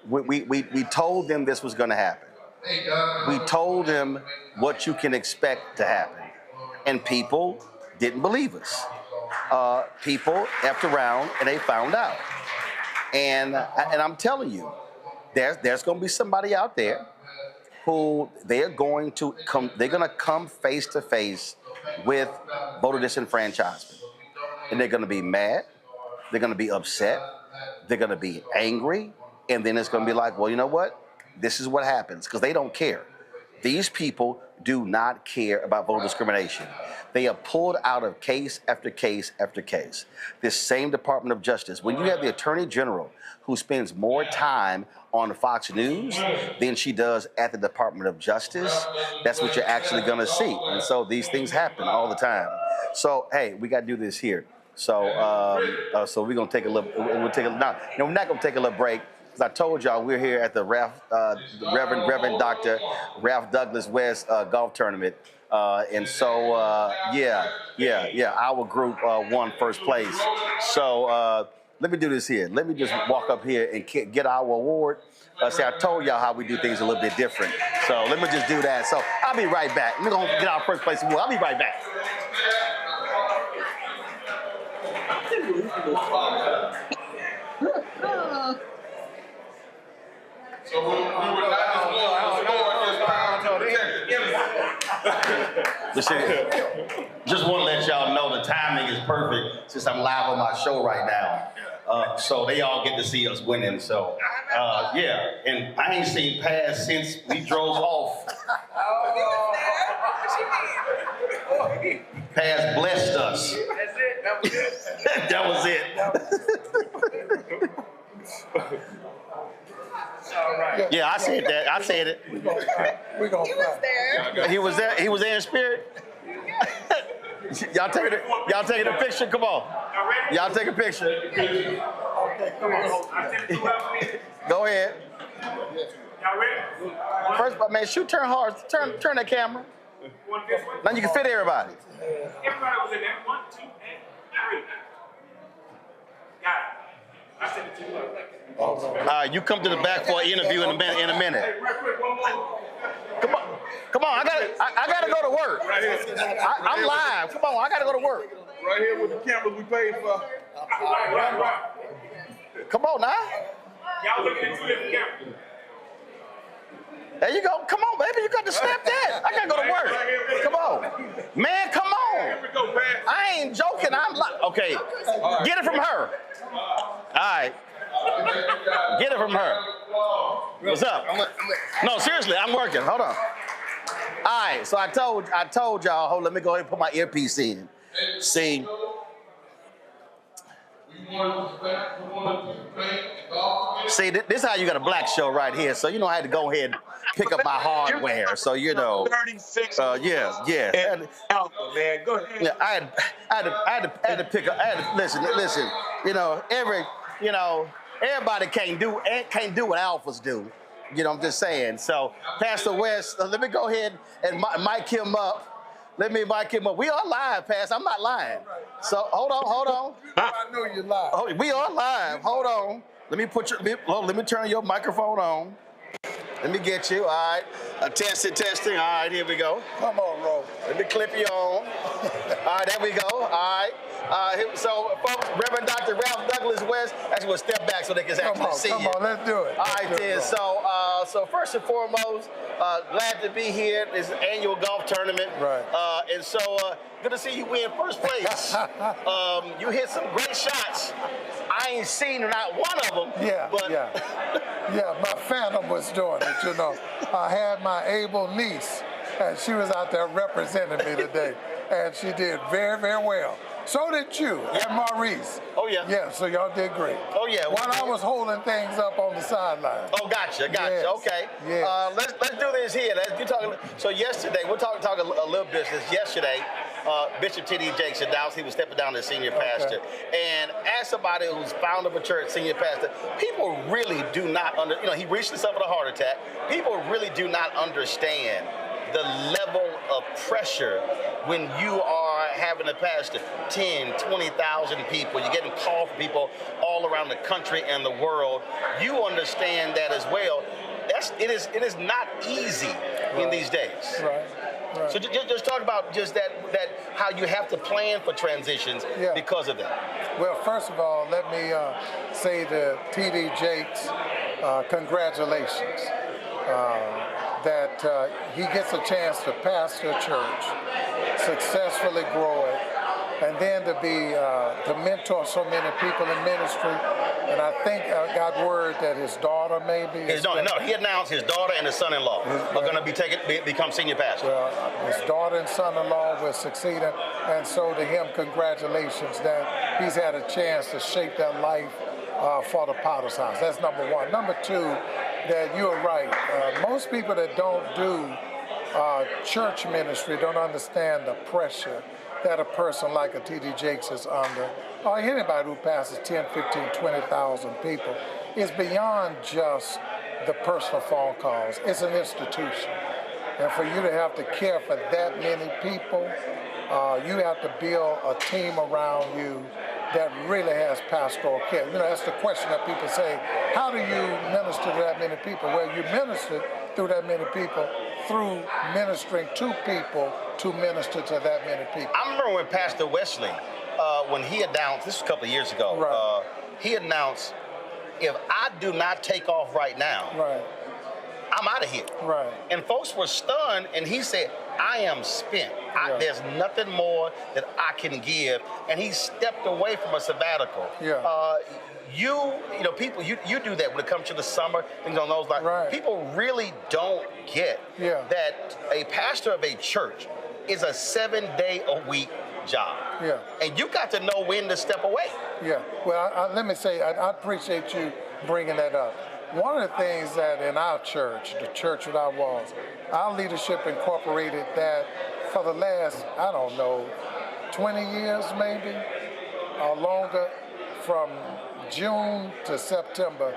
We told them this was going to happen. We told them what you can expect to happen. And people didn't believe us. People effed around and they found out. And I'm telling you, there's going to be somebody out there who they're going to come face to face with voter disenfranchisement. And they're going to be mad, they're going to be upset, they're going to be angry, and then it's going to be like, well, you know what? This is what happens, because they don't care. These people do not care about voter discrimination. They are pulled out of case after case after case. This same Department of Justice, when you have the Attorney General who spends more time on Fox News than she does at the Department of Justice, that's what you're actually going to see. And so these things happen all the time. So, hey, we got to do this here. So, so we're going to take a little, we're not going to take a little break. As I told y'all, we're here at the Reverend Dr. Ralph Douglas West golf tournament. And so, our group won first place. So let me do this here. Let me just walk up here and get our award. See, I told y'all how we do things a little bit different. So let me just do that. So I'll be right back. We're going to get our first place award. I'll be right back. So we would just want to let y'all know the timing is perfect since I'm live on my show right now. So they all get to see us winning. So, and I ain't seen Paz since we drove off. Paz blessed us. That was it. All right. Yeah, I said that. I said it. He was there. He was there. He was there in spirit. Y'all taking a picture? Come on. Y'all take a picture. Okay, come on. Go ahead. Y'all ready? First, man, turn hard. Turn that camera. Now you can fit everybody. Everybody was in there. 1, 2, and 3. Got it. I sent it to you. All right, you come to the back for an interview in a minute. Hey, real quick, one more. Come on, I gotta go to work. Right here. I'm live. Come on, I gotta go to work. Right here with the cameras we paid for. Right. Come on now. Y'all looking at 2 different cameras. There you go. Come on, baby. You got to snap that. I gotta go to work. Come on, man. Come on. Here we go, Pat. I ain't joking. I'm live. Okay, get it from her. All right. Get it from her. What's up? No, seriously, I'm working. Hold on. All right, so I told y'all. Hold, let me go ahead and put my earpiece in. See. See, this is how you got a black show right here. So you know I had to go ahead and pick up my hardware. So you know. 36. Yeah. Alpha, man, go ahead. Yeah, I had to pick up. Listen. Everybody can't do what alphas do. You know, I'm just saying. So, Pastor West, let me go ahead and mic him up. Let me mic him up. We are live, Pastor. I'm not lying. So, hold on. I know you're live. Oh, we are live. Hold on. Let me turn your microphone on. Let me get you. All right. Testing. All right, here we go. Come on, Ro. Let me clip you on. All right, there we go. All right. So, folks, Reverend Dr. Ralph Douglas West, actually, we'll step back so they can actually see you. Come on, let's do it. All right, then. So first and foremost, glad to be here. This annual golf tournament. Right. And so, good to see you win first place. You hit some great shots. I ain't seen not one of them. Yeah, my phantom was doing it, you know. I had my able niece, and she was out there representing me today, and she did very, very well. So did you and Maurice. Oh, yeah. Yeah, so y'all did great. Oh, yeah. While I was holding things up on the sideline. Oh, gotcha. Yes. Okay. Yes. Let's do this here. So yesterday, we're talking a little business. Yesterday, Bishop T.D. Jakes announced he was stepping down as senior pastor. And as somebody who's founder of a church, senior pastor, people really do not he recently suffered a heart attack. People really do not understand the level of pressure when you are having a pastor, 10, 20,000 people, you're getting calls from people all around the country and the world. You understand that as well. It is not easy in these days. Right. So just talk about just that how you have to plan for transitions because of that. Well, first of all, let me say to T.D. Jakes, congratulations. That he gets a chance to pastor a church, successfully grow it, and then to mentor so many people in ministry. And I think I got word that his daughter maybe. He announced his daughter and his son-in-law are going to become senior pastors. His daughter and son-in-law will succeed him, and so to him, congratulations that he's had a chance to shape their life for the Potter's House. That's number one. Number two, that you're right. Most people that don't do church ministry don't understand the pressure that a person like a T.D. Jakes is under, or anybody who passes 10, 15, 20,000 people. It's beyond just the personal phone calls. It's an institution. And for you to have to care for that many people, you have to build a team around you that really has pastoral care. You know, that's the question that people say, how do you minister to that many people? Well, you minister through that many people through ministering to people to minister to that many people. I remember when Pastor Wesley, when he announced, this was a couple of years ago, he announced, if I do not take off right now, I'm out of here. And folks were stunned, and he said, I am spent. There's nothing more that I can give. And he stepped away from a sabbatical. People, you do that when it comes to the summer, things on those lines. People really don't get that a pastor of a church is a 7-day-a-week job. And you got to know when to step away. Well, let me say, I appreciate you bringing that up. One of the things that in our church, the church without walls, our leadership incorporated that for the last, 20 years maybe, or longer, from June to September,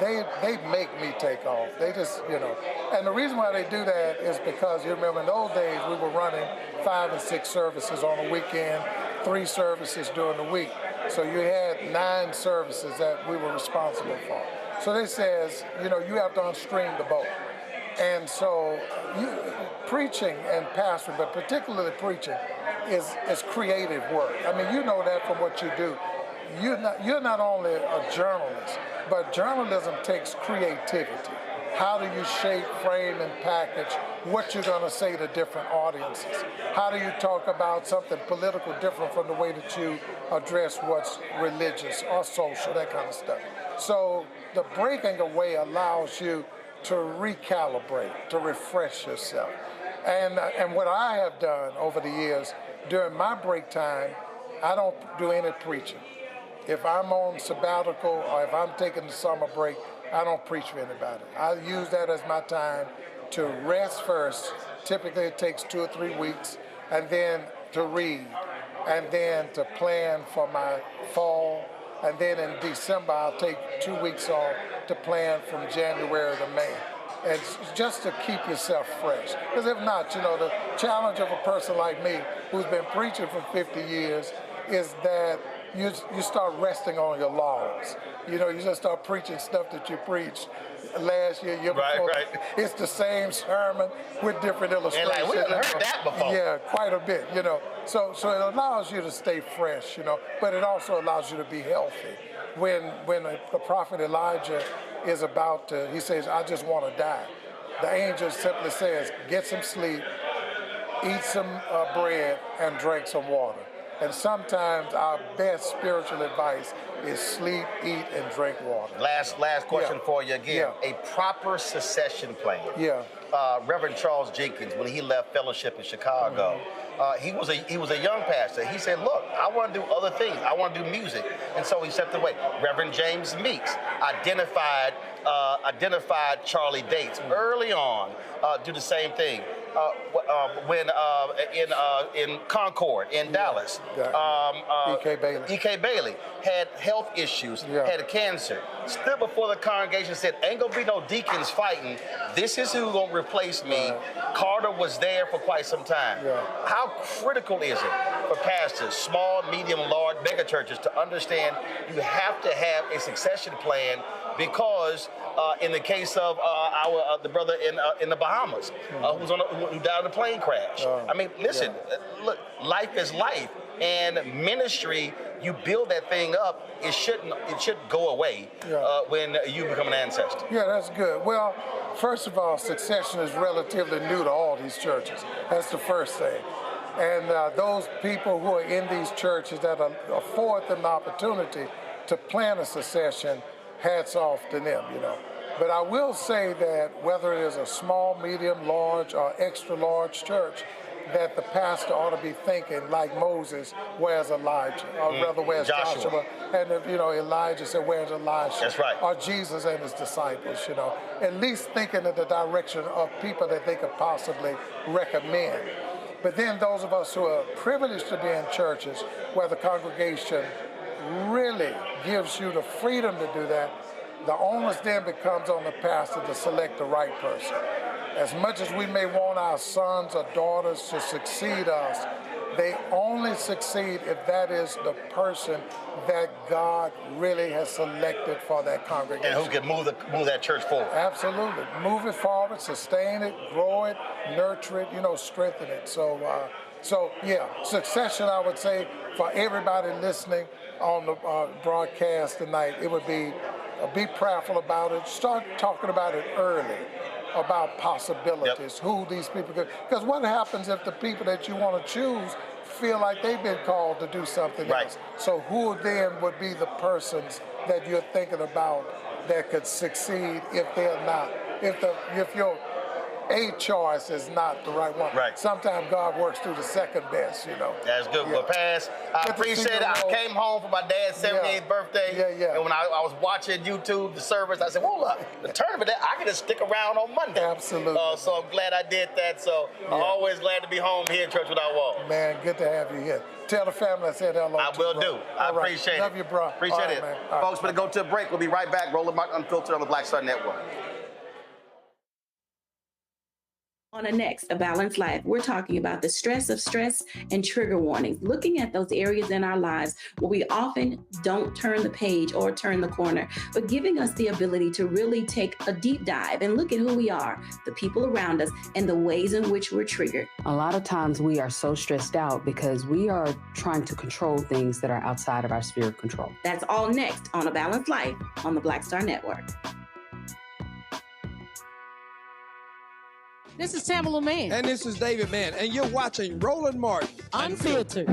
they make me take off. They just, and the reason why they do that is because you remember in those days we were running 5 and 6 services on a weekend, 3 services during the week. So you had 9 services that we were responsible for. So they says, you have to unstring the boat. And so preaching and pastoring, but particularly preaching, is creative work. I mean, you know that from what you do. You're not only a journalist, but journalism takes creativity. How do you shape, frame, and package what you're going to say to different audiences? How do you talk about something political different from the way that you address what's religious or social, that kind of stuff? So the breaking away allows you to recalibrate, to refresh yourself. And what I have done over the years, during my break time, I don't do any preaching. If I'm on sabbatical or if I'm taking the summer break, I don't preach for anybody. I use that as my time to rest first. Typically it takes 2 or 3 weeks, and then to read, and then to plan for my fall. And then in December, I'll take 2 weeks off to plan from January to May. And just to keep yourself fresh. Because if not, the challenge of a person like me who's been preaching for 50 years is that you start resting on your laurels. You just start preaching stuff that you preached last year before. It's the same sermon with different illustrations. And we haven't heard that before. Yeah, quite a bit, So it allows you to stay fresh, but it also allows you to be healthy. When the prophet Elijah is about to, he says, I just want to die. The angel simply says, get some sleep, eat some bread, and drink some water. And sometimes our best spiritual advice is sleep, eat, and drink water. Last question for you again. A proper succession plan. Reverend Charles Jenkins, when he left fellowship in Chicago, he was a young pastor. He said, look, I want to do other things. I want to do music. And so he stepped away. Reverend James Meeks identified Charlie Dates early on, do the same thing. When in Concord, in Dallas, E.K. Bailey had health issues, had cancer, stood before the congregation and said, ain't gonna be no deacons fighting. This is who's gonna replace me. Carter was there for quite some time. How critical is it for pastors, small, medium, large, mega churches, to understand you have to have a succession plan? Because in the case of the brother in the Bahamas, who died in a plane crash. I mean, listen, look, life is life, and ministry, you build that thing up. It shouldn't go away when you become an ancestor. Yeah, that's good. Well, first of all, succession is relatively new to all these churches. That's the first thing. And those people who are in these churches that afford them the opportunity to plan a secession, hats off to them, you know. But I will say that whether it is a small, medium, large, or extra large church, that the pastor ought to be thinking like Moses, where's Elijah? Or rather, where's Joshua? And if, you know, Elijah said, where's Elisha? That's right. Or Jesus and his disciples, you know. At least thinking in the direction of people that they could possibly recommend. But then those of us who are privileged to be in churches where the congregation really gives you the freedom to do that, the onus then becomes on the pastor to select the right person. As much as we may want our sons or daughters to succeed us, they only succeed if that is the person that God really has selected for that congregation. And who can move that church forward. Absolutely. Move it forward, sustain it, grow it, nurture it, you know, strengthen it. So yeah, succession, I would say, for everybody listening on the broadcast tonight, it would be prayerful about it. Start talking about it early, about possibilities, who these people could. Because what happens if the people that you want to choose feel like they've been called to do something else? So who then would be the persons that you're thinking about that could succeed if they're not, if your A choice is not the right one? Right. Sometimes God works through the second best, you know. That's good. Yeah. But Pass, I appreciate it. I came home for my dad's 78th birthday. And when I was watching YouTube, the service, I said, well, look, the tournament, I can just stick around on Monday. Absolutely. So I'm glad I did that. So I'm always glad to be home here at Church Without Walls. Man, good to have you here. Tell the family I said hello. I will do. I appreciate it. Love you, bro. Appreciate it. Folks, we're going to go to a break. We'll be right back. Roland Martin Unfiltered on the Black Star Network. On the next, A Balanced Life, we're talking about the stress of stress and trigger warnings, looking at those areas in our lives where we often don't turn the page or turn the corner, but giving us the ability to really take a deep dive and look at who we are, the people around us, and the ways in which we're triggered. A lot of times we are so stressed out because we are trying to control things that are outside of our sphere of control. That's all next on A Balanced Life on the Black Star Network. This is Tamala Mann. And this is David Mann. And you're watching Roland Martin Unfiltered.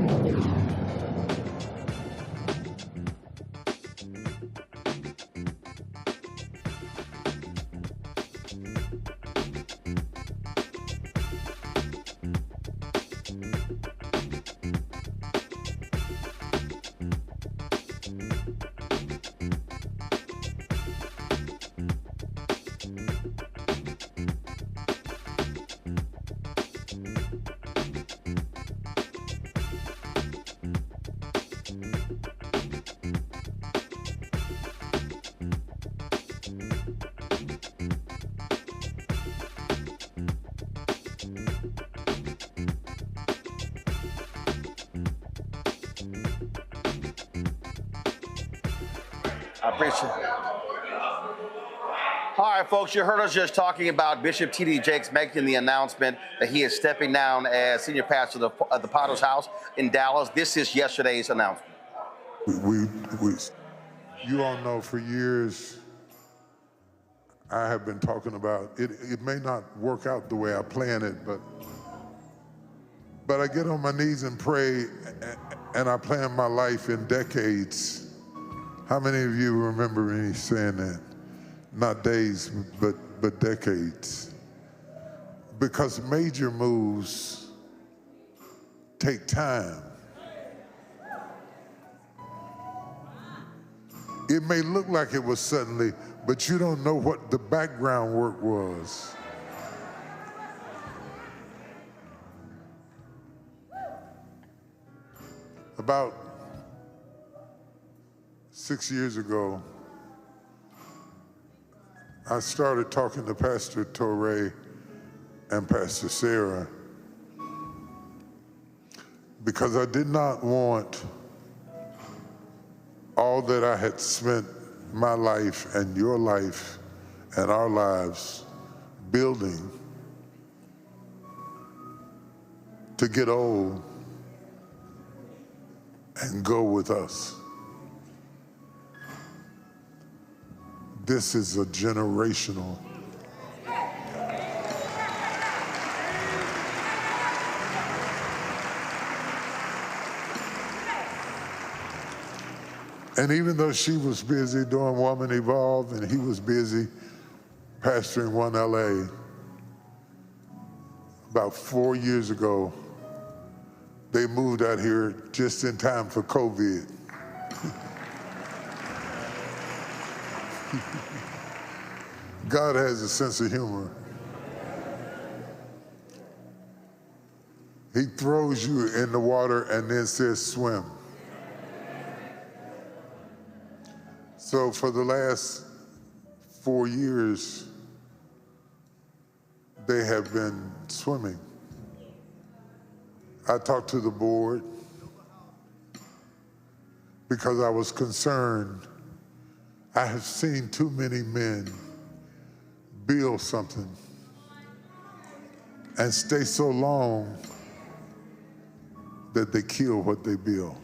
I appreciate it. All right, folks, you heard us just talking about Bishop T.D. Jakes making the announcement that he is stepping down as senior pastor of the Potter's House in Dallas. This is yesterday's announcement. You all know for years I have been talking about it. It may not work out the way I plan it, but I get on my knees and pray, and I plan my life in decades. How many of you remember me saying that? Not days, but decades. Because major moves take time. It may look like it was suddenly, but you don't know what the background work was. About 6 years ago, I started talking to Pastor Torrey and Pastor Sarah because I did not want all that I had spent my life and your life and our lives building to get old and go with us. This is a generational. And even though she was busy doing Woman Evolve and he was busy pastoring One LA, about 4 years ago, they moved out here just in time for COVID. God has a sense of humor. He throws you in the water and then says, swim. So for the last 4 years, they have been swimming. I talked to the board because I was concerned. I have seen too many men build something and stay so long that they kill what they build.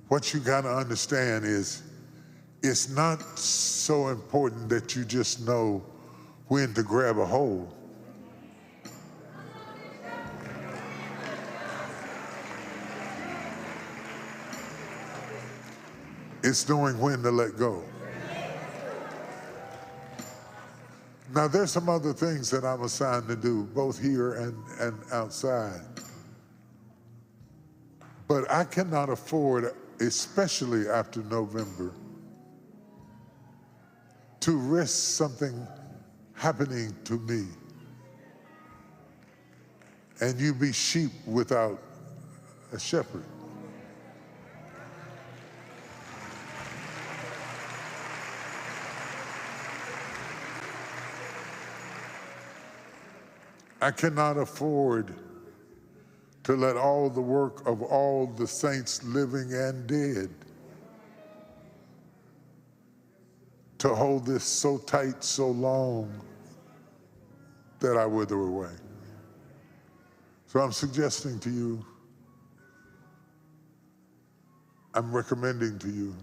What you gotta understand is it's not so important that you just know when to grab a hold. It's knowing when to let go. Now, there's some other things that I'm assigned to do, both here and outside. But I cannot afford, especially after November, to risk something happening to me and you be sheep without a shepherd. I cannot afford to let all the work of all the saints living and dead to hold this so tight, so long that I wither away. So I'm suggesting to you, I'm recommending to you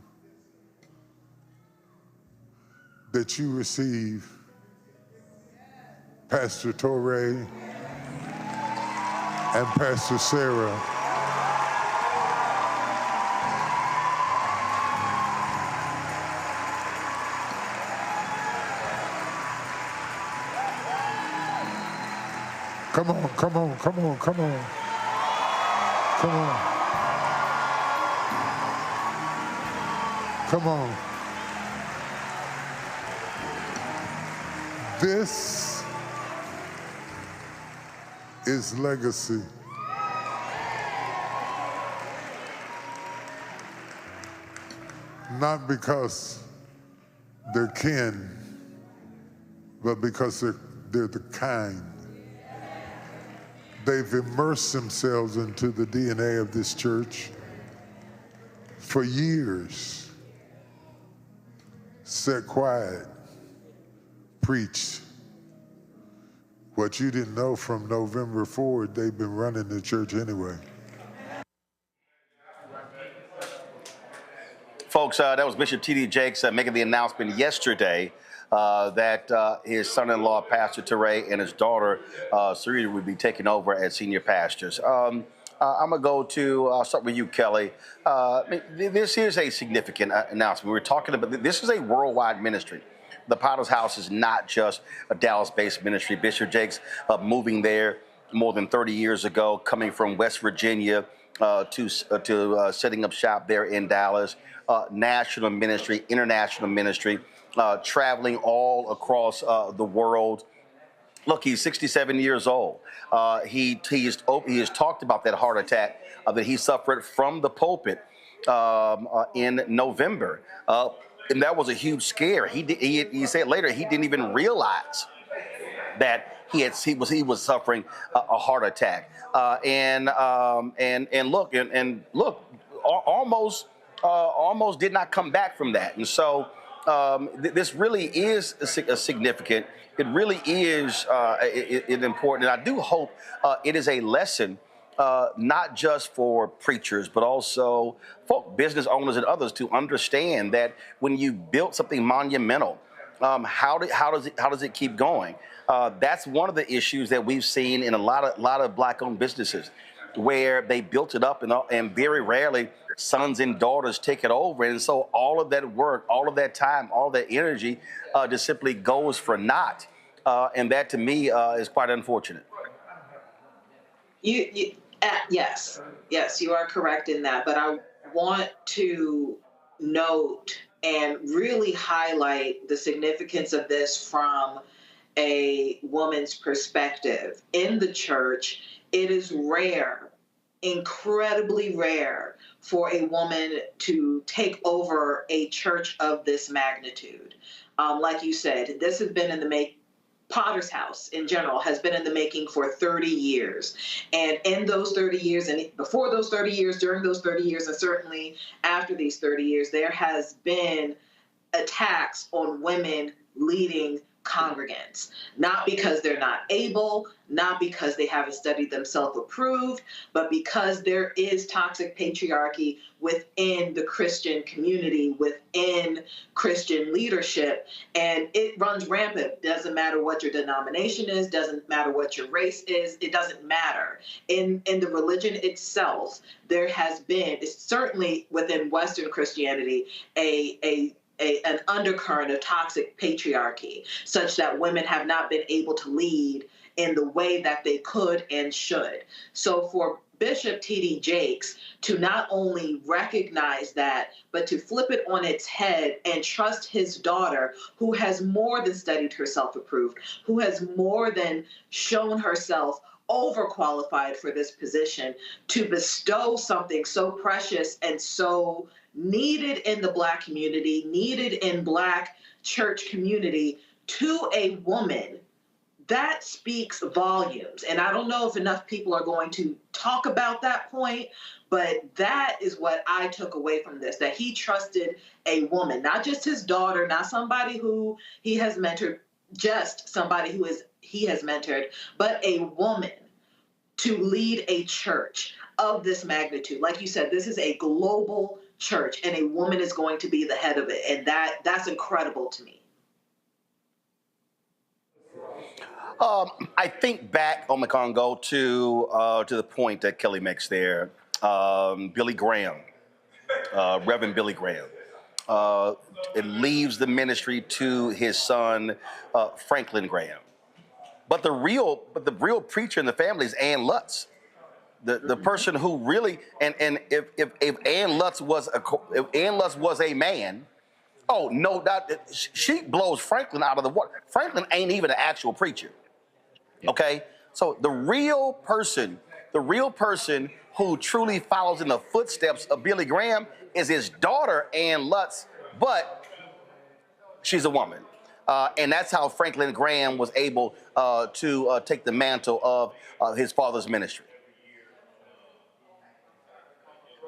that you receive Pastor Torrey and Pastor Sarah Come on, come on, come on, come on. Come on. Come on. This is legacy. Not because they're kin, but because they're the kind. They've immersed themselves into the DNA of this church for years. Sat quiet, preached. What you didn't know from November forward, they've been running the church anyway. Folks, that was Bishop T.D. Jakes making the announcement yesterday that his son-in-law, Pastor Teray, and his daughter, Sarita, would be taking over as senior pastors. I'm going to go to, I'll start with you, Kelly. This is a significant announcement. We're talking about, this is a worldwide ministry. The Potter's House is not just a Dallas-based ministry. Bishop Jakes moving there more than 30 years ago, coming from West Virginia to setting up shop there in Dallas. National ministry, international ministry, traveling all across the world. Look, he's 67 years old. He has talked about that heart attack that he suffered from the pulpit in November. And that was a huge scare. He said later he didn't even realize that he was suffering a heart attack. And look, almost did not come back from that. And so this really is a significant. It really is important. And I do hope it is a lesson, not just for preachers, but also for business owners and others to understand that when you build something monumental, how does it keep going? That's one of the issues that we've seen in a lot of Black-owned businesses. where they built it up, and very rarely sons and daughters take it over. And so all of that work, all of that time, all that energy just simply goes for naught. And that to me is quite unfortunate. Yes, you are correct in that. But I want to note and really highlight the significance of this from a woman's perspective. In the church, it is rare, incredibly rare, for a woman to take over a church of this magnitude. Like you said, this has been in the making. Potter's House in general has been in the making for 30 years. And in those 30 years, and before those 30 years, during those 30 years, and certainly after these 30 years, there has been attacks on women leading congregants, not because they're not able, not because they haven't studied themselves approved, but because there is toxic patriarchy within the Christian community, within Christian leadership, and it runs rampant. Doesn't matter what your denomination is, doesn't matter what your race is, it doesn't matter. In the religion itself, there has been, it's certainly within Western Christianity, an undercurrent of toxic patriarchy, such that women have not been able to lead in the way that they could and should. So for Bishop T.D. Jakes to not only recognize that, but to flip it on its head and trust his daughter, who has more than studied herself approved, who has more than shown herself overqualified for this position, to bestow something so precious and so needed in the Black community, needed in Black church community to a woman, that speaks volumes. And I don't know if enough people are going to talk about that point, but that is what I took away from this, that he trusted a woman, not just his daughter, not somebody who he has mentored, just somebody who he has mentored, but a woman to lead a church of this magnitude. Like you said, this is a global church, and a woman is going to be the head of it, and that's incredible to me. I think back on the Congo to the point that Kelly makes there. Billy Graham, Reverend Billy Graham, it leaves the ministry to his son Franklin Graham. But the real preacher in the family is Ann Lutz. The person who really, and if Ann Lutz was a man, oh no doubt she blows Franklin out of the water. Franklin ain't even an actual preacher. Okay, so the real person who truly follows in the footsteps of Billy Graham is his daughter Ann Lutz, but she's a woman. And that's how Franklin Graham was able to take the mantle of his father's ministry.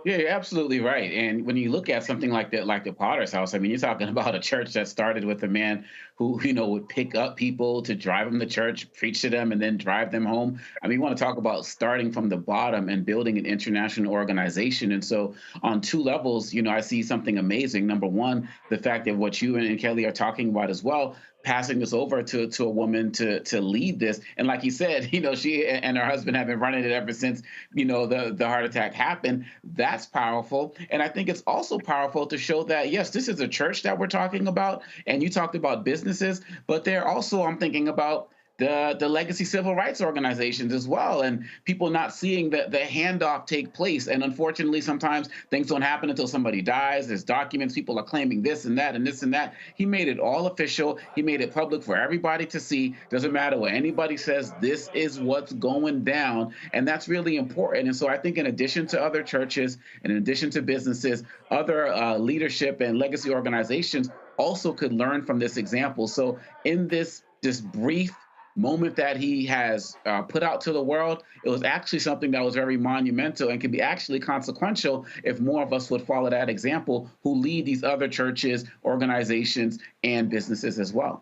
Yeah, you're absolutely right. And when you look at something like that, like the Potter's House, I mean, you're talking about a church that started with a man who, would pick up people to drive them to church, preach to them, and then drive them home. I mean, you want to talk about starting from the bottom and building an international organization. And so on two levels, I see something amazing. Number one, the fact that what you and Kelly are talking about as well, passing this over to a woman to lead this. And like you said, she and her husband have been running it ever since, the heart attack happened. That's powerful. And I think it's also powerful to show that, yes, this is a church that we're talking about. And you talked about businesses, but they're also, I'm thinking about the legacy civil rights organizations as well, and people not seeing the handoff take place. And unfortunately, sometimes things don't happen until somebody dies. There's documents, people are claiming this and that and this and that. He made it all official. He made it public for everybody to see. Doesn't matter what anybody says, this is what's going down. And that's really important. And so I think in addition to other churches, and in addition to businesses, other leadership and legacy organizations also could learn from this example. So in this brief moment that he has put out to the world, it was actually something that was very monumental and can be actually consequential if more of us would follow that example who lead these other churches, organizations, and businesses as well.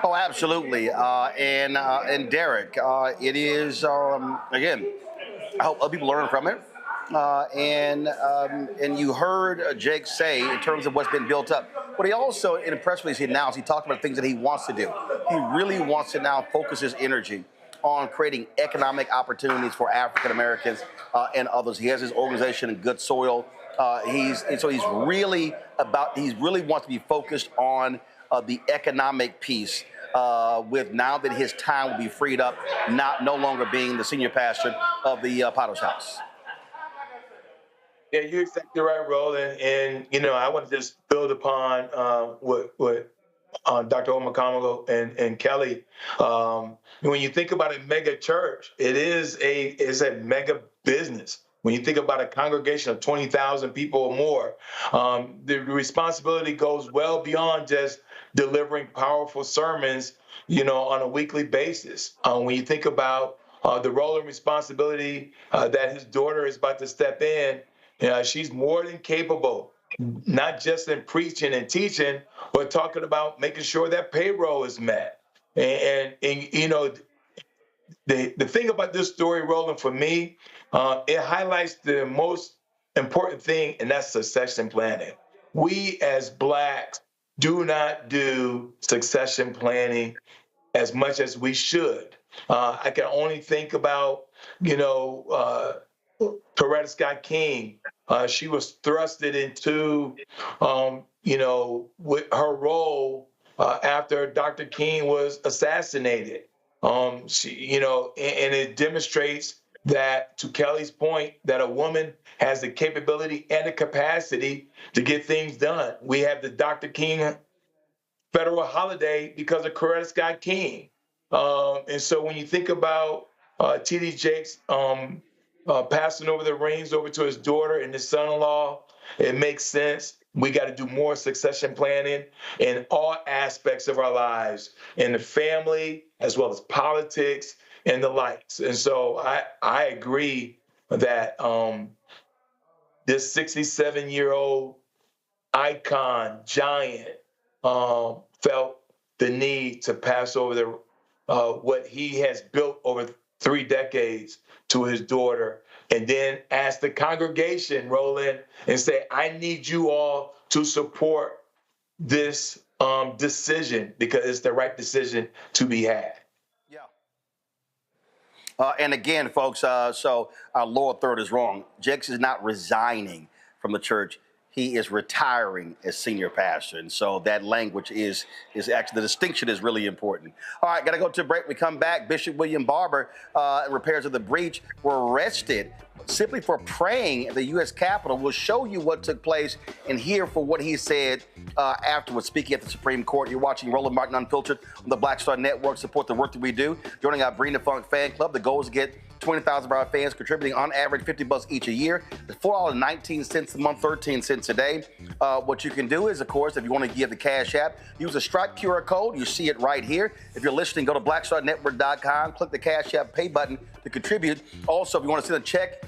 Oh, absolutely. And Derek, it is, again, I hope other people learn from it. And you heard Jake say in terms of what's been built up. But he also, in a press release he announced, he talked about things that he wants to do. He really wants to now focus his energy on creating economic opportunities for African Americans and others. He has his organization in Good Soil. He really wants to be focused on the economic piece. With now that his time will be freed up, no longer being the senior pastor of the Potter's House. Yeah, you're exactly right, Roland. And I want to just build upon what Dr. Omakamogo and Kelly. When you think about a mega church, it's a mega business. When you think about a congregation of 20,000 people or more, the responsibility goes well beyond just delivering powerful sermons, on a weekly basis. When you think about the role and responsibility that his daughter is about to step in, she's more than capable, not just in preaching and teaching, but talking about making sure that payroll is met. And the thing about this story, Roland, for me, it highlights the most important thing, and that's succession planning. We as Blacks do not do succession planning as much as we should. I can only think about, Coretta Scott King. She was thrusted into, with her role after Dr. King was assassinated. And it demonstrates that, to Kelly's point, that a woman has the capability and the capacity to get things done. We have the Dr. King federal holiday because of Coretta Scott King. And so when you think about T.D. Jakes passing over the reins over to his daughter and his son-in-law, it makes sense. We got to do more succession planning in all aspects of our lives, in the family, as well as politics and the likes. And so I agree that this 67-year-old icon, giant, felt the need to pass over what he has built over 3 decades to his daughter, and then ask the congregation, Roland, and say, I need you all to support this decision because it's the right decision to be had. And again, folks, so our lower third is wrong. Jakes is not resigning from the church. He is retiring as senior pastor. And so that language is actually, the distinction is really important. All right, got to go to a break. We come back. Bishop William Barber and repairs of the breach were arrested simply for praying at the U.S. Capitol. We'll show you what took place and hear for what he said afterwards, speaking at the Supreme Court. You're watching Roland Martin Unfiltered on the Black Star Network. Support the work that we do. Joining our Bring the Funk fan club, the goal is to get 20,000 of our fans contributing on average $50 each a year. It's $4.19 a month, 13 cents a day. What you can do is, of course, if you want to give the Cash App, use a Stripe QR code. You see it right here. If you're listening, go to blackstarnetwork.com, click the Cash App pay button to contribute. Also, if you want to send a check,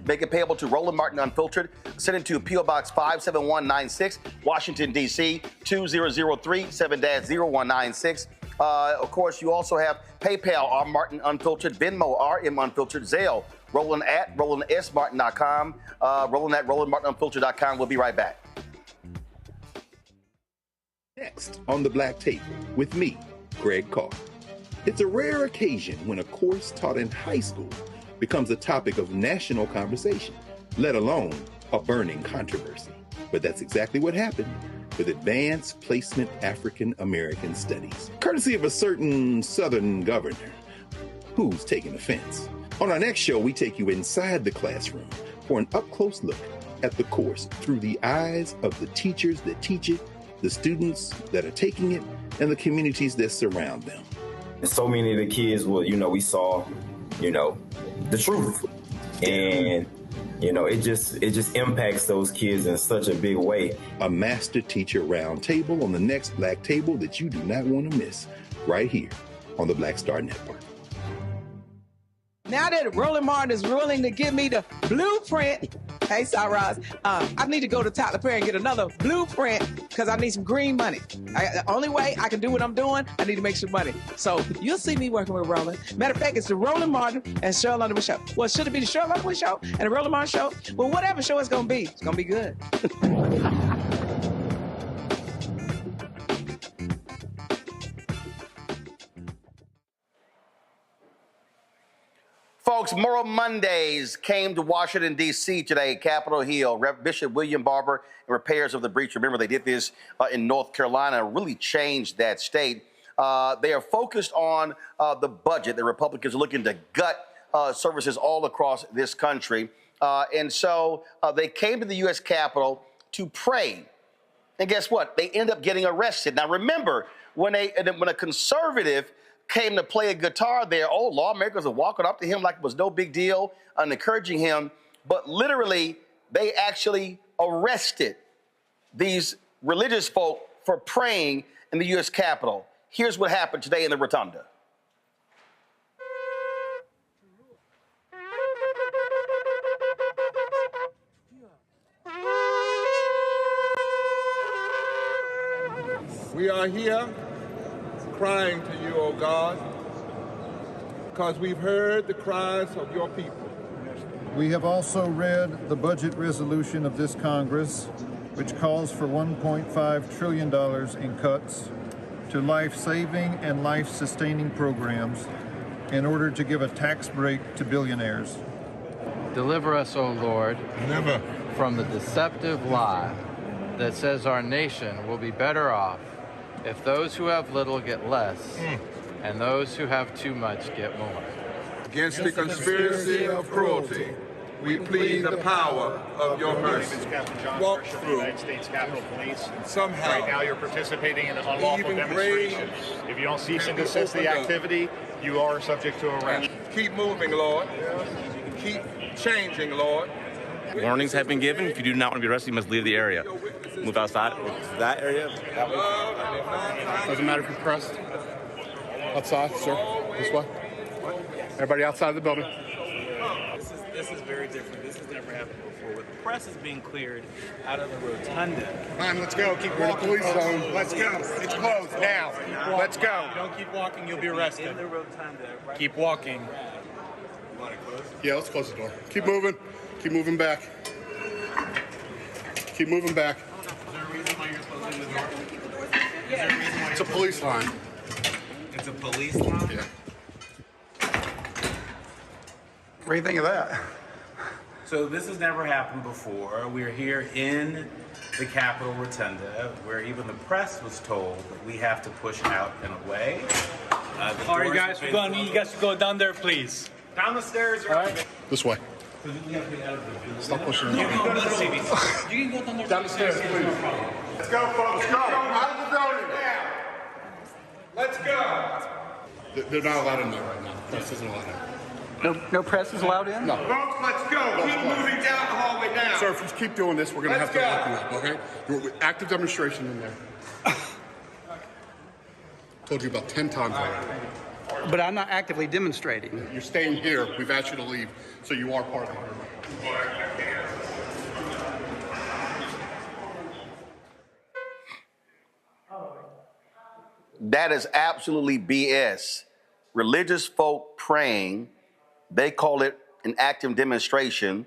make it payable to Roland Martin Unfiltered. Send it to P.O. Box 57196, Washington, D.C. 2003 7-0196. Of course, you also have PayPal, R. Martin Unfiltered, Venmo, RM Unfiltered, Zelle, Roland at RolandSMartin.com, Roland at RolandMartinUnfiltered.com. We'll be right back. Next on the Black Table with me, Greg Carr. It's a rare occasion when a course taught in high school becomes a topic of national conversation, let alone a burning controversy. But that's exactly what happened with Advanced Placement African American Studies, courtesy of a certain Southern governor who's taking offense. On our next show, we take you inside the classroom for an up-close look at the course through the eyes of the teachers that teach it, the students that are taking it, and the communities that surround them. And so many of the kids we saw, the truth. And it just impacts those kids in such a big way. A master teacher round table on the next Black Table that you do not want to miss, right here on the Black Star Network. Now that Roland Martin is willing to give me the blueprint, hey, Cyrus, I need to go to Tyler Perry and get another blueprint because I need some green money. The only way I can do what I'm doing, I need to make some money. So you'll see me working with Roland. Matter of fact, it's the Roland Martin and Cheryl Underwood Show. Well, should it be the Cheryl Underwood Show and the Roland Martin Show? Well, whatever show it's going to be good. Folks, Moral Mondays came to Washington, D.C. today, Capitol Hill. Bishop William Barber and repairs of the breach. Remember, they did this in North Carolina, really changed that state. They are focused on the budget. The Republicans are looking to gut services all across this country. And so they came to the U.S. Capitol to pray. And guess what? They end up getting arrested. Now, remember, when a conservative came to play a guitar there, lawmakers were walking up to him like it was no big deal and encouraging him. But literally, they actually arrested these religious folk for praying in the U.S. Capitol. Here's what happened today in the Rotunda. We are here crying to you, O God, because we've heard the cries of your people. We have also read the budget resolution of this Congress, which calls for $1.5 trillion in cuts to life-saving and life-sustaining programs in order to give a tax break to billionaires. Deliver us, O Lord, never from the deceptive lie that says our nation will be better off if those who have little get less, and those who have too much get more. Against the conspiracy of cruelty, we plead the power of your mercy. Walk through United States Capitol Police. Somehow, right now you're participating in an unlawful demonstration. If you don't cease and desist the activity, you are subject to arrest. Keep moving, Lord. Keep changing, Lord. Warnings have been given. If you do not want to be arrested, you must leave the area. Move outside. That area. That way. Doesn't matter if you're pressed. Outside, sir. This way. Everybody outside the building. This is very different. This has never happened before. With the press is being cleared out of the rotunda. Come on, let's go. Keep walking. Police zone. Let's go. It's closed now. Let's go. If you don't keep walking, you'll be arrested. In the rotunda. Right. Keep walking. You want to close? Yeah, let's close the door. Keep moving. Keep moving back. Keep moving back. Is there a reason why you're closing the door? Is there a reason why It's a police line. It's a police line? Yeah. What do you think of that? So this has never happened before. We're here in the Capitol Rotunda, where even the press was told that we have to push out and away. All right, guys, you guys go down there, please. Down the stairs. All right. This way. Stop pushing. You can go down there. Down the stairs, please. Let's go, folks. Go. Out of the building. Let's go. They're not allowed in there right now. Press isn't allowed in. No press is allowed in? No. Folks, let's go. Keep moving down the hallway now. Sir, if you keep doing this, we're going to have to lock you up, okay? You're active demonstration in there. Told you about 10 times already. But I'm not actively demonstrating. You're staying here. We've asked you to leave, so you are part of the group. That is absolutely BS. Religious folk praying, they call it an active demonstration,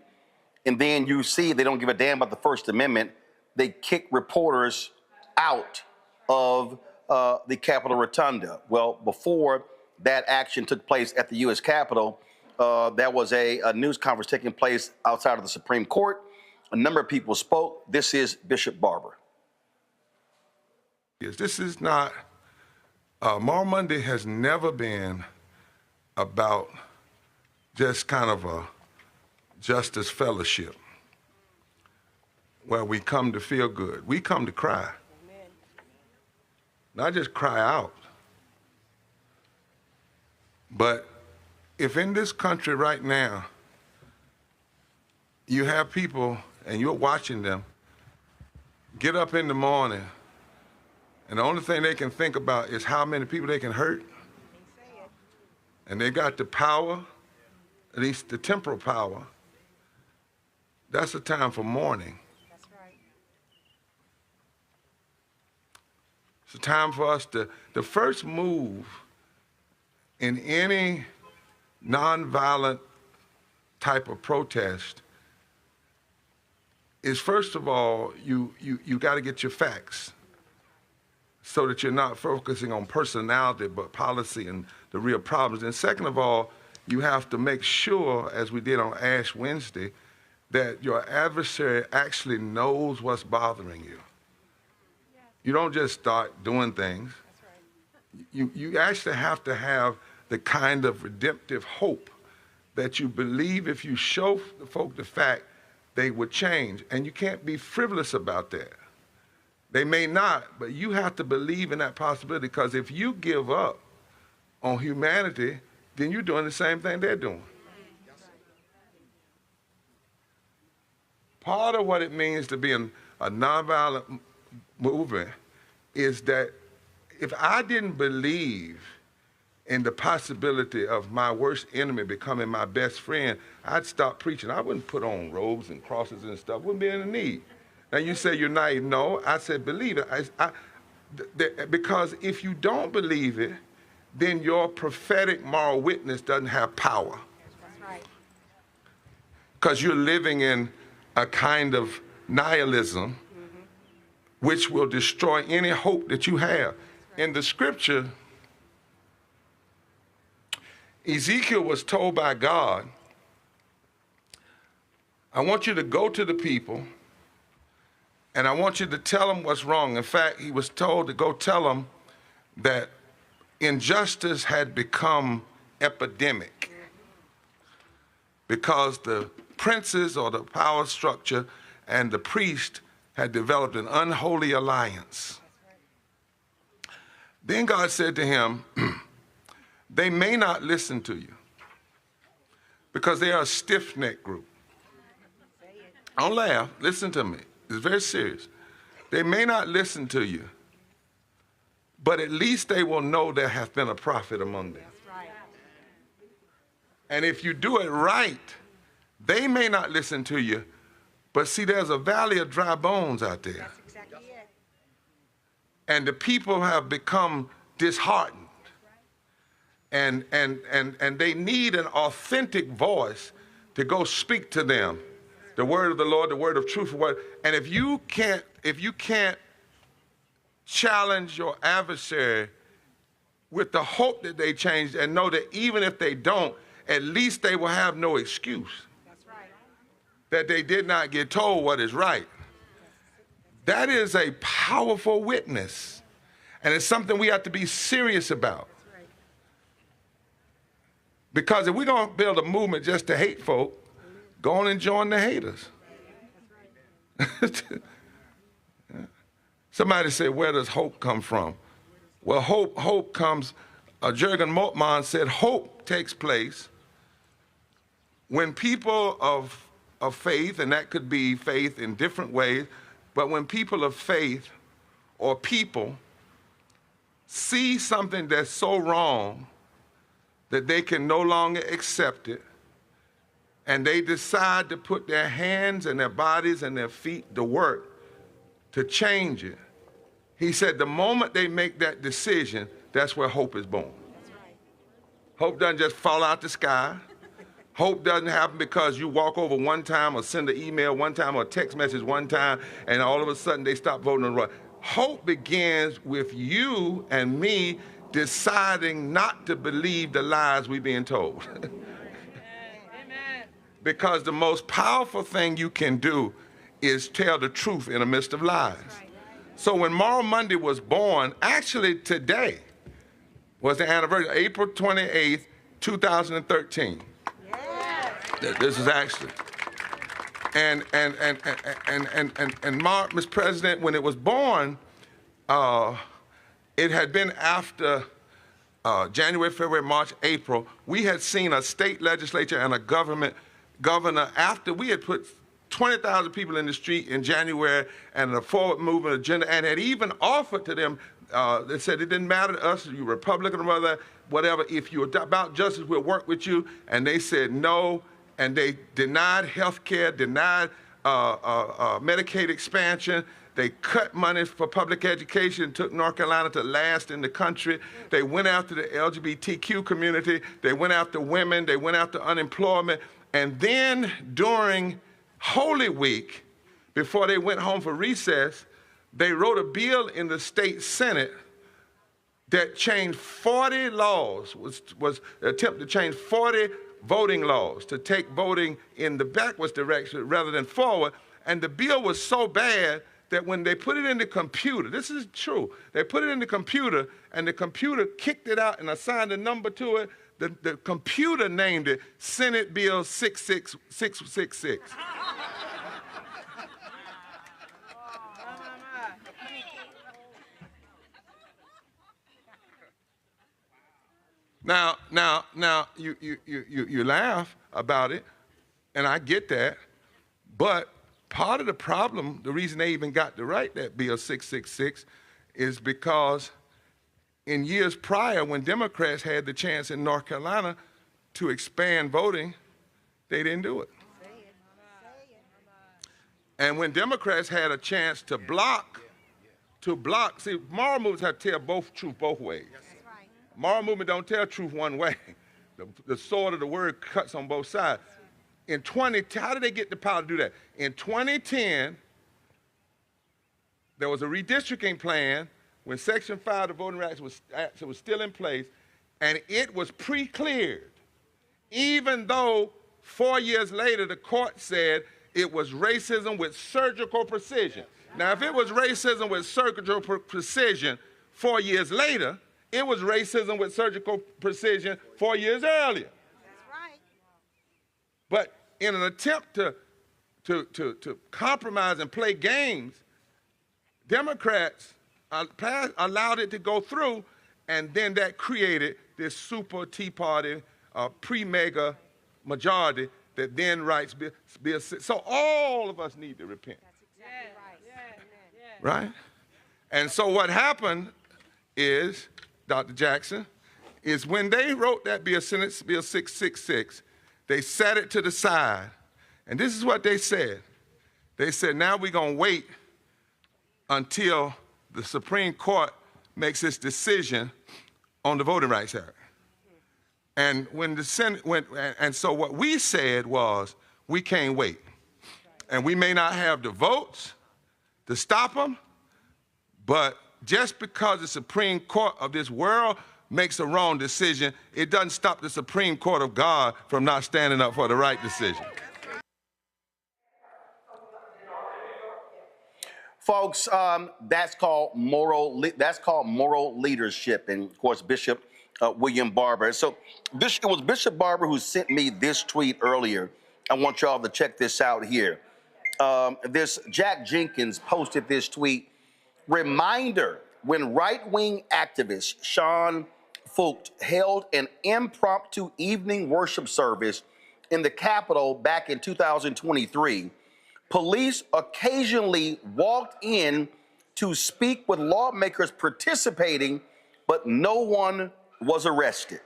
and then you see they don't give a damn about the First Amendment. They kick reporters out of the Capitol Rotunda. Well, before that action took place at the U.S. Capitol, there was a news conference taking place outside of the Supreme Court. A number of people spoke. This is Bishop Barber. This is not, Moral Monday has never been about just kind of a justice fellowship where we come to feel good. We come to cry. Amen. Not just cry out. But if in this country right now, you have people and you're watching them get up in the morning and the only thing they can think about is how many people they can hurt, and they got the power, at least the temporal power, that's a time for mourning. That's right. It's a time for us to, the first move in any nonviolent type of protest is, first of all, you got to get your facts so that you're not focusing on personality but policy and the real problems. And second of all, you have to make sure, as we did on Ash Wednesday, that your adversary actually knows what's bothering you. You don't just start doing things. You actually have to have the kind of redemptive hope that you believe if you show the folk the fact, they would change. And you can't be frivolous about that. They may not, but you have to believe in that possibility, because if you give up on humanity, then you're doing the same thing they're doing. Part of what it means to be a nonviolent movement is that if I didn't believe in the possibility of my worst enemy becoming my best friend, I'd stop preaching. I wouldn't put on robes and crosses and stuff. Wouldn't be in the need. Now you say you're naive. No, I said believe it. Because if you don't believe it, then your prophetic moral witness doesn't have power. That's right. Because you're living in a kind of nihilism which will destroy any hope that you have. In the scripture, Ezekiel was told by God, I want you to go to the people and I want you to tell them what's wrong. In fact, he was told to go tell them that injustice had become epidemic because the princes or the power structure and the priest had developed an unholy alliance. Then God said to him, they may not listen to you because they are a stiff-necked group. Don't laugh, listen to me. It's very serious. They may not listen to you, but at least they will know there hath been a prophet among them. And if you do it right, they may not listen to you, but see, there's a valley of dry bones out there. That's exactly it. And the people have become disheartened. And they need an authentic voice to go speak to them. The word of the Lord, the word of truth. And if you can't challenge your adversary with the hope that they change and know that even if they don't, at least they will have no excuse. That's right. That they did not get told what is right. That is a powerful witness. And it's something we have to be serious about. Because if we're going to build a movement just to hate folk, go on and join the haters. Somebody said, where does hope come from? Well, hope comes, Jürgen Moltmann said, hope takes place when people of faith, and that could be faith in different ways, but when people of faith or people see something that's so wrong that they can no longer accept it, and they decide to put their hands and their bodies and their feet to work to change it. He said the moment they make that decision, that's where hope is born. That's right. Hope doesn't just fall out the sky. Hope doesn't happen because you walk over one time or send an email one time or a text message one time and all of a sudden they stop voting on the right. Hope begins with you and me deciding not to believe the lies we're being told. Because the most powerful thing you can do is tell the truth in the midst of lies. So when Moral Monday was born, actually today was the anniversary, April 28th, 2013. This is actually. And Mr. President, when it was born, it had been after January, February, March, April. We had seen a state legislature and a governor after we had put 20,000 people in the street in January and a forward movement agenda, and had even offered to them, they said it didn't matter to us, you Republican or whatever, if you're about justice, we'll work with you. And they said no, and they denied health care, denied Medicaid expansion. They cut money for public education, took North Carolina to last in the country. They went after the LGBTQ community. They went after women. They went after unemployment. And then during Holy Week, before they went home for recess, they wrote a bill in the state Senate that changed 40 laws, was an attempt to change 40 voting laws, to take voting in the backwards direction rather than forward. And the bill was so bad that when they put it in the computer, this is true, they put it in the computer and the computer kicked it out and assigned a number to it. The computer named it Senate Bill 666. Now, you laugh about it, and I get that, but part of the problem, the reason they even got to write that Bill 666 is because in years prior, when Democrats had the chance in North Carolina to expand voting, they didn't do it. And when Democrats had a chance to block, see, moral movements have to tell truth both ways. Moral movement don't tell truth one way. The sword of the word cuts on both sides. How did they get the power to do that? In 2010, there was a redistricting plan when Section 5 of the Voting Rights was still in place, and it was pre-cleared, even though 4 years later the court said it was racism with surgical precision. Now, if it was racism with surgical precision 4 years later, it was racism with surgical precision 4 years earlier. That's right. But in an attempt to compromise and play games, Democrats allowed it to go through, and then that created this super Tea Party, pre-mega majority that then writes Bill 6. So all of us need to repent. That's exactly right. Right? And so what happened is, Dr. Jackson, is when they wrote that bill, Senate Bill 666, they set it to the side. And this is what they said. They said, now we're going to wait until the Supreme Court makes its decision on the Voting Rights Act. And when the Senate and so what we said was, we can't wait. And we may not have the votes to stop them, but just because the Supreme Court of this world makes a wrong decision, it doesn't stop the Supreme Court of God from not standing up for the right decision. Folks, that's called moral leadership, and of course Bishop William Barber. So it was Bishop Barber who sent me this tweet earlier. I want y'all to check this out here. This Jack Jenkins posted this tweet. Reminder, when right-wing activist Sean Fulton held an impromptu evening worship service in the Capitol back in 2023, police occasionally walked in to speak with lawmakers participating, but no one was arrested.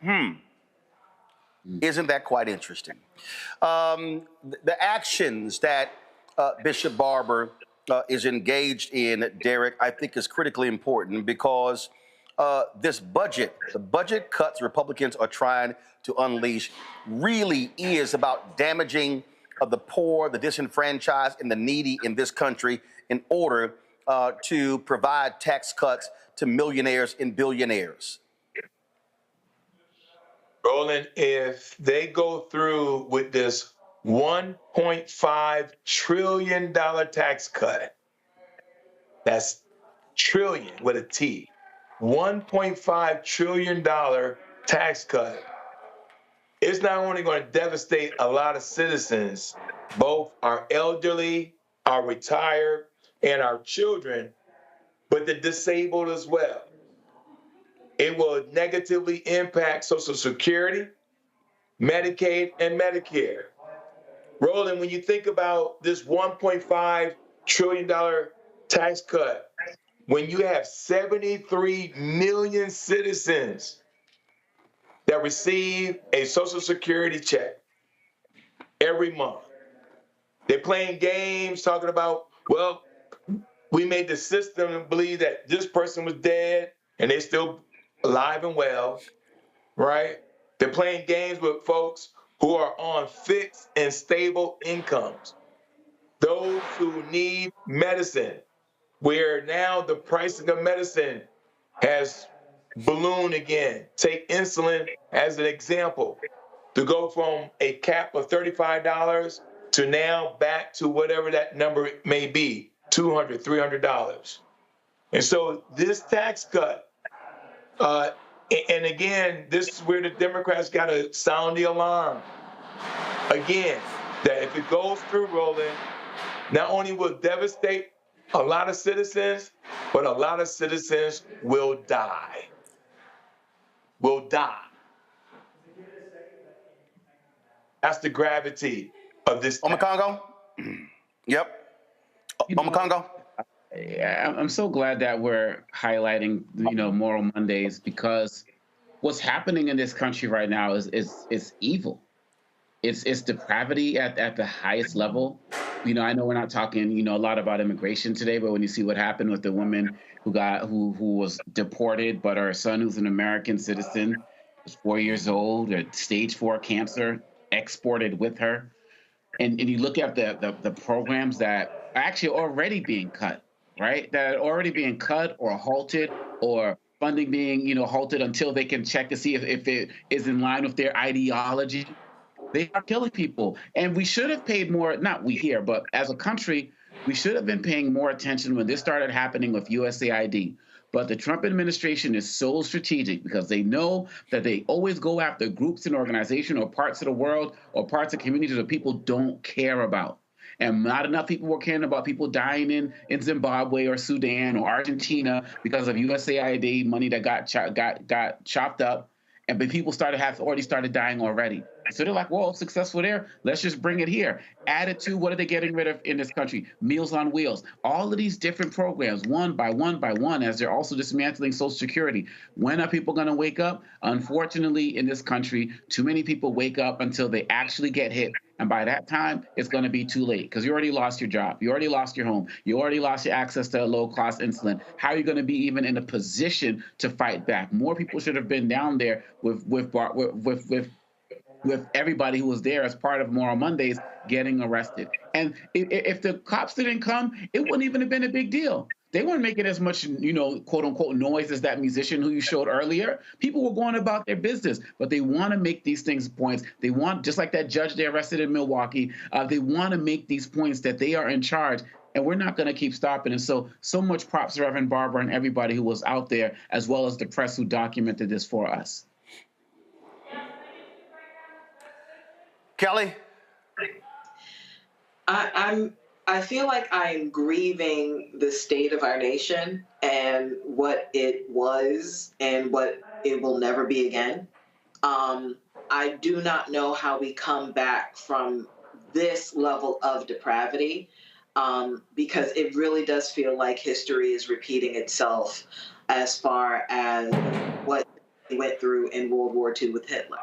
Isn't that quite interesting? The actions that Bishop Barber is engaged in, Derek, I think is critically important because the budget cuts Republicans are trying to unleash really is about damaging the poor, the disenfranchised, and the needy in this country in order to provide tax cuts to millionaires and billionaires. Roland, if they go through with this $1.5 trillion tax cut, that's trillion with a T, $1.5 trillion tax cut, it's not only going to devastate a lot of citizens, both our elderly, our retired, and our children, but the disabled as well. It will negatively impact Social Security, Medicaid, and Medicare. Roland, when you think about this $1.5 trillion tax cut, when you have 73 million citizens that receive a Social Security check every month, they're playing games talking about, well, we made the system believe that this person was dead and they're still alive and well, right? They're playing games with folks who are on fixed and stable incomes. Those who need medicine, where now the pricing of medicine has ballooned again. Take insulin as an example. To go from a cap of $35 to now back to whatever that number may be, $200, $300. And so this tax cut, and again, this is where the Democrats got to sound the alarm. Again, that if it goes through, Roland, not only will it devastate a lot of citizens, but a lot of citizens will die. Will die. That's the gravity of this. Omakongo? Yep. Omakongo? Yeah, I'm so glad that we're highlighting, Moral Mondays, because what's happening in this country right now is evil. It's depravity at the highest level. I know we're not talking, a lot about immigration today, but when you see what happened with the woman who was deported, but her son, who's an American citizen, was 4 years old, had stage 4 cancer, exported with her. And you look at the programs that are actually already being cut, right? That are already being cut or halted, or funding being, halted until they can check to see if it is in line with their ideology. They are killing people. And we should have paid more, not we here, but as a country, we should have been paying more attention when this started happening with USAID. But the Trump administration is so strategic because they know that they always go after groups and organizations or parts of the world or parts of communities that people don't care about. And not enough people were caring about people dying in Zimbabwe or Sudan or Argentina because of USAID money that got chopped up. And but people already started dying already. So they're like, well, successful there. Let's just bring it here. Add it to what are they getting rid of in this country? Meals on Wheels. All of these different programs, one by one by one, as they're also dismantling Social Security. When are people going to wake up? Unfortunately, in this country, too many people wake up until they actually get hit. And by that time, it's going to be too late because you already lost your job. You already lost your home. You already lost your access to low-cost insulin. How are you going to be even in a position to fight back? More people should have been down there with everybody who was there as part of Moral Mondays getting arrested. And if the cops didn't come, it wouldn't even have been a big deal. They weren't making as much, quote unquote, noise as that musician who you showed earlier. People were going about their business, but they want to make these things points. They want, just like that judge they arrested in Milwaukee, they want to make these points that they are in charge. And we're not going to keep stopping. And so much props to Reverend Barber and everybody who was out there, as well as the press who documented this for us. Kelly? I feel like I'm grieving the state of our nation and what it was and what it will never be again. I do not know how we come back from this level of depravity, because it really does feel like history is repeating itself as far as what we went through in World War II with Hitler.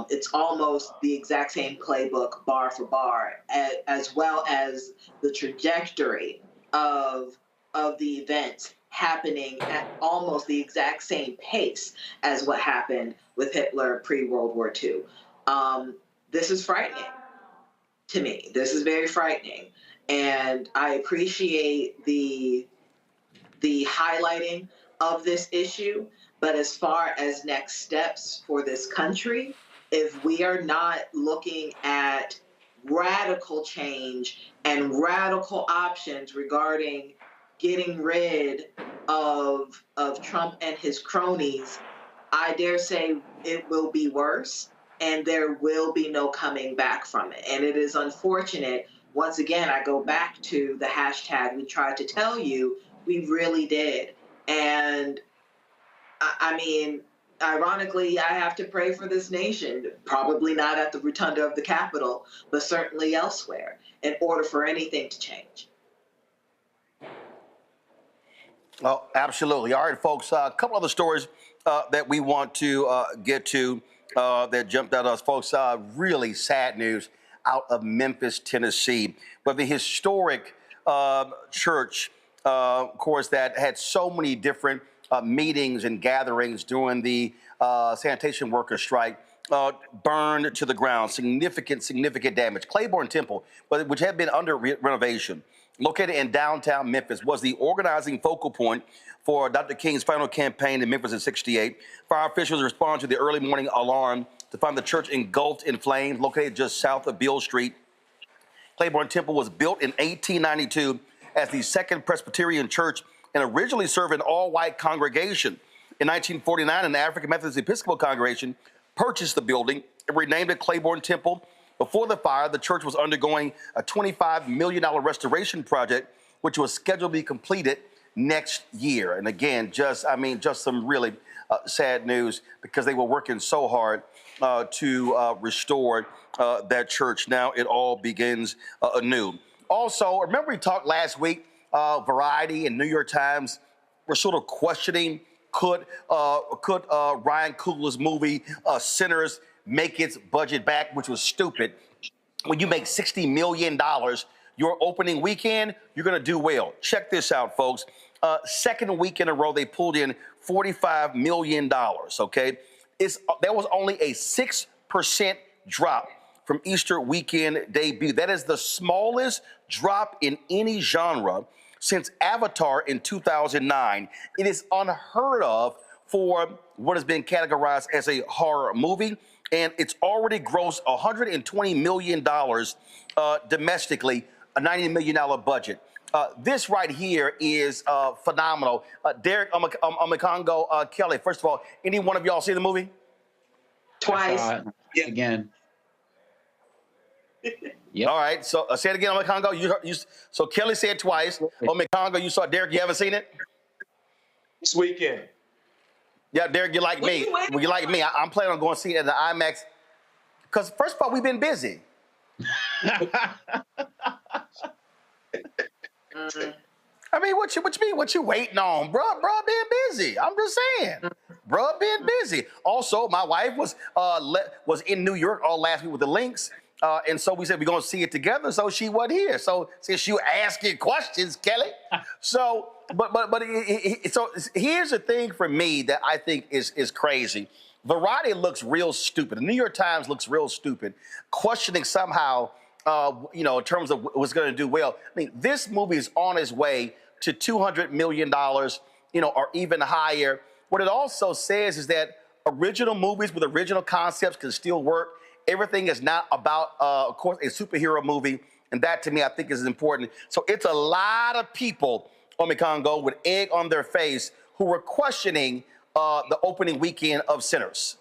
It's almost the exact same playbook, bar for bar, as well as the trajectory of the events happening at almost the exact same pace as what happened with Hitler pre-World War II. This is frightening to me. This is very frightening. And I appreciate the highlighting of this issue. But as far as next steps for this country, if we are not looking at radical change and radical options regarding getting rid of Trump and his cronies, I dare say it will be worse and there will be no coming back from it. And it is unfortunate. Once again, I go back to the hashtag we tried to tell you, we really did. And I mean, ironically, I have to pray for this nation, probably not at the rotunda of the Capitol, but certainly elsewhere, in order for anything to change. Well, absolutely. All right, folks, a couple other stories that we want to get to that jumped out at us, folks. Really sad news out of Memphis, Tennessee, where the historic church, of course, that had so many different meetings and gatherings during the sanitation worker strike, burned to the ground. Significant damage. Clayborn Temple, which had been under renovation, located in downtown Memphis, was the organizing focal point for Dr. King's final campaign in Memphis in '68. Fire officials responded to the early morning alarm to find the church engulfed in flames, located just south of Beale Street. Clayborn Temple was built in 1892 as the Second Presbyterian Church and originally served an all-white congregation. In 1949, an African Methodist Episcopal congregation purchased the building and renamed it Clayborn Temple. Before the fire, the church was undergoing a $25 million restoration project, which was scheduled to be completed next year. And again, just some really sad news, because they were working so hard to restore that church. Now it all begins anew. Also, remember we talked last week, Variety and New York Times were sort of questioning, could Ryan Coogler's movie Sinners make its budget back, which was stupid. When you make $60 million your opening weekend, you're going to do well. Check this out, folks. Second week in a row, they pulled in $45 million, okay? That was only a 6% drop from Easter weekend debut. That is the smallest drop in any genre since Avatar in 2009. It is unheard of for what has been categorized as a horror movie, and it's already grossed $120 million domestically, a $90 million budget. This right here is phenomenal. Derek Omekongo, Kelly, first of all, any one of y'all see the movie? Twice. Again. Yep. All right, so say it again, Omekongo. So Kelly said twice. Omekongo, you saw it. Derek, you haven't seen it? This weekend. Yeah, Derek, you like me. Well, you like me. I'm planning on going to see it at the IMAX. Because first of all, we've been busy. I mean, what you mean? What you waiting on, bro? Bro, being busy. I'm just saying, bro, being busy. Also, my wife was in New York all last week with the Lynx, and so we said we're gonna see it together. So she wasn't here. So since you asking questions, Kelly, so so here's the thing for me that I think is crazy. Variety looks real stupid. The New York Times looks real stupid, questioning somehow. In terms of what's going to do well. I mean, this movie is on its way to $200 million, or even higher. What it also says is that original movies with original concepts can still work. Everything is not about, of course, a superhero movie. And that, to me, I think is important. So it's a lot of people, Omekongo, with egg on their face who were questioning the opening weekend of Sinners.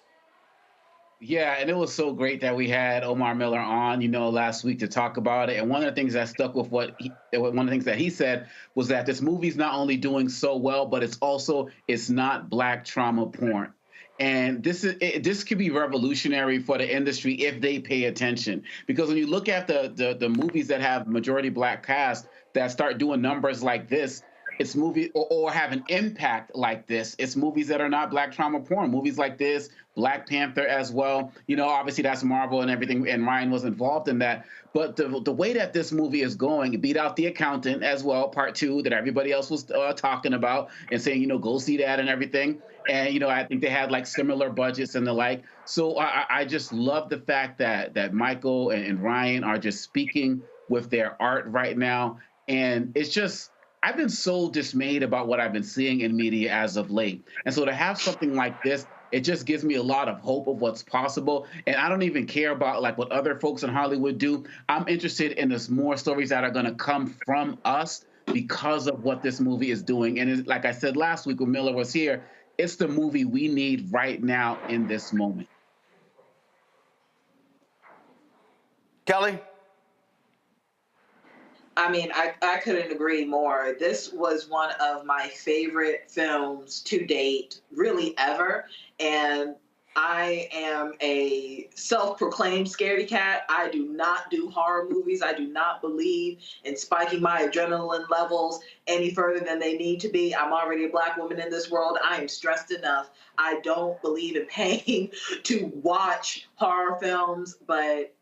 Yeah, and it was so great that we had Omar Miller on, last week to talk about it. And one of the things that stuck with one of the things that he said was that this movie's not only doing so well, but it's not Black trauma porn. And this could be revolutionary for the industry if they pay attention. Because when you look at the movies that have majority Black cast that start doing numbers like this, it's movies or have an impact like this. It's movies that are not Black trauma porn. Movies like this, Black Panther as well. Obviously that's Marvel and everything, and Ryan was involved in that. But the way that this movie is going, it beat out The Accountant as well, part 2, that everybody else was talking about and saying, go see that and everything. And, I think they had like similar budgets and the like. So I just love the fact that Michael and Ryan are just speaking with their art right now. And it's just, I've been so dismayed about what I've been seeing in media as of late. And so to have something like this, it just gives me a lot of hope of what's possible. And I don't even care about like what other folks in Hollywood do. I'm interested in this more stories that are going to come from us because of what this movie is doing. And like I said last week when Miller was here, it's the movie we need right now in this moment. Kelly? I mean, I couldn't agree more. This was one of my favorite films to date, really ever. And I am a self-proclaimed scaredy cat. I do not do horror movies. I do not believe in spiking my adrenaline levels any further than they need to be. I'm already a Black woman in this world. I am stressed enough. I don't believe in paying to watch horror films, but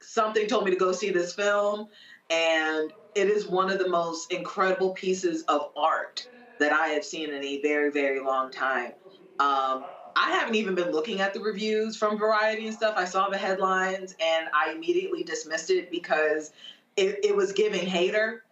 something told me to go see this film. And it is one of the most incredible pieces of art that I have seen in a very, very long time. I haven't even been looking at the reviews from Variety and stuff. I saw the headlines and I immediately dismissed it because it was giving hater.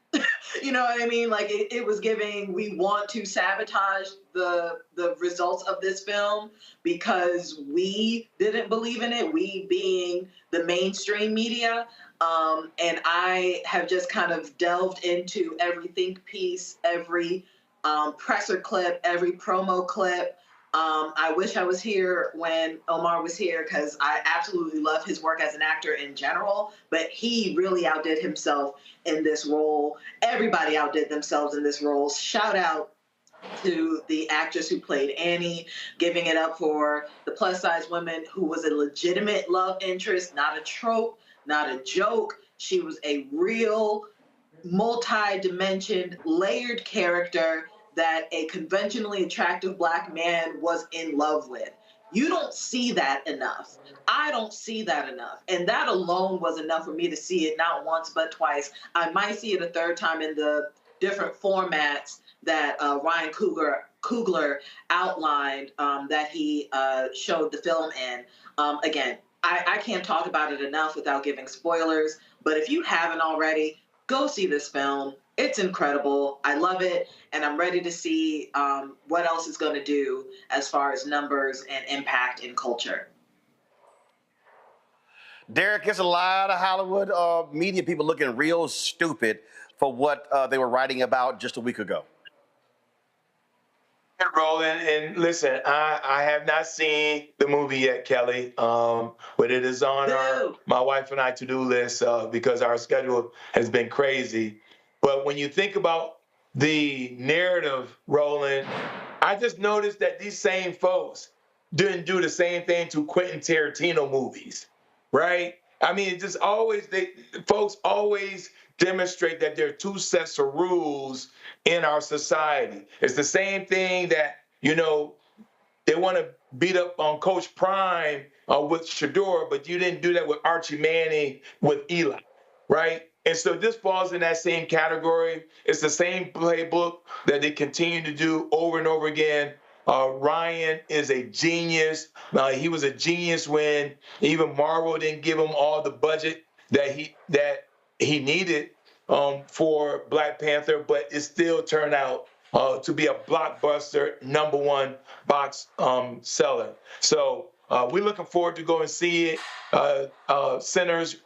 You know what I mean? Like it was giving, we want to sabotage the results of this film because we didn't believe in it, we being the mainstream media. And I have just kind of delved into every think piece, every presser clip, every promo clip. I wish I was here when Omar was here because I absolutely love his work as an actor in general, but he really outdid himself in this role. Everybody outdid themselves in this role. Shout out to the actress who played Annie, giving it up for the plus-size woman who was a legitimate love interest, not a trope, not a joke. She was a real multi-dimensioned, layered character that a conventionally attractive Black man was in love with. You don't see that enough. I don't see that enough. And that alone was enough for me to see it not once but twice. I might see it a third time in the different formats that Ryan Coogler outlined that he showed the film in. Again, I can't talk about it enough without giving spoilers, but if you haven't already, go see this film. It's incredible. I love it, and I'm ready to see what else it's going to do as far as numbers and impact in culture. Derek, there's a lot of Hollywood media people looking real stupid for what they were writing about just a week ago. Roland, and listen, I have not seen the movie yet, Kelly, but it is on my wife and I to-do list because our schedule has been crazy. But when you think about the narrative, Roland, I just noticed that these same folks didn't do the same thing to Quentin Tarantino movies, right? I mean, it just always, folks always demonstrate that there are two sets of rules in our society. It's the same thing that, you know, they want to beat up on Coach Prime with Shador, but you didn't do that with Archie Manning with Eli, right? And so this falls in that same category. It's the same playbook that they continue to do over and over again. Ryan is a genius. He was a genius when even Marvel didn't give him all the budget that he needed for Black Panther, but it still turned out to be a blockbuster #1 box seller. So we're looking forward to go and see it, Sinners,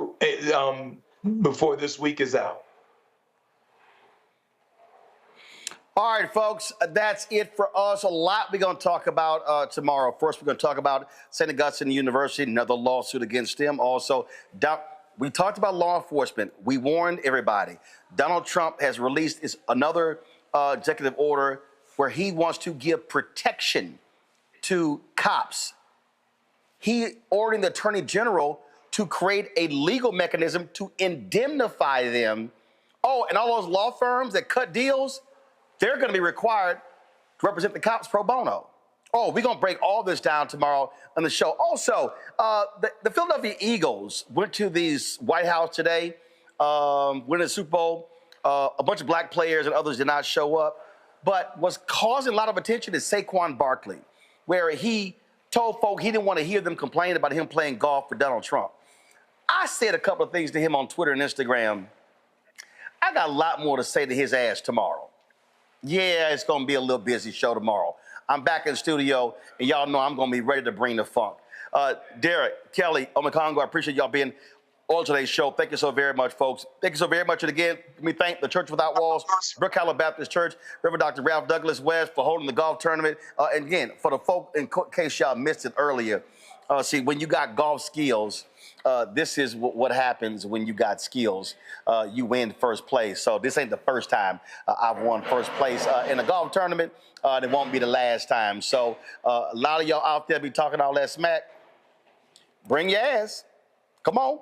before this week is out. All right, folks, that's it for us. A lot we're going to talk about tomorrow. First, we're going to talk about St. Augustine University, another lawsuit against them. Also, we talked about law enforcement. We warned everybody. Donald Trump has released another executive order where he wants to give protection to cops. He ordered the Attorney General to create a legal mechanism to indemnify them. Oh, and all those law firms that cut deals, they're going to be required to represent the cops pro bono. Oh, we're going to break all this down tomorrow on the show. Also, the Philadelphia Eagles went to the White House today, winning the Super Bowl. A bunch of Black players and others did not show up. But what's causing a lot of attention is Saquon Barkley, where he told folk he didn't want to hear them complain about him playing golf for Donald Trump. I said a couple of things to him on Twitter and Instagram. I got a lot more to say to his ass tomorrow. Yeah, it's going to be a little busy show tomorrow. I'm back in the studio, and y'all know I'm going to be ready to bring the funk. Derek, Kelly, Omekongo, I appreciate y'all being on today's show. Thank you so very much, folks. Thank you so very much. And again, let me thank the Church Without Walls, Brook Hollow Baptist Church, Reverend Dr. Ralph Douglas West for holding the golf tournament. And again, for the folk, in case y'all missed it earlier, see, when you got golf skills, this is what happens when you got skills. You win first place. So this ain't the first time I've won first place in a golf tournament. It won't be the last time. So a lot of y'all out there be talking all that smack. Bring your ass. Come on.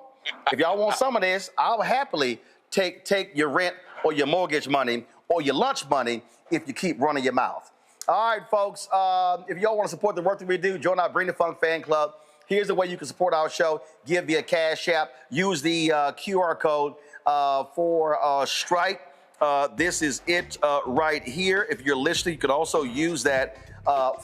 If y'all want some of this, I'll happily take your rent or your mortgage money or your lunch money if you keep running your mouth. All right, folks. If y'all want to support the work that we do, join our Bring the Funk fan club. Here's the way you can support our show. Give via Cash App. Use the QR code for Stripe. This is it right here. If you're listening, you could also use that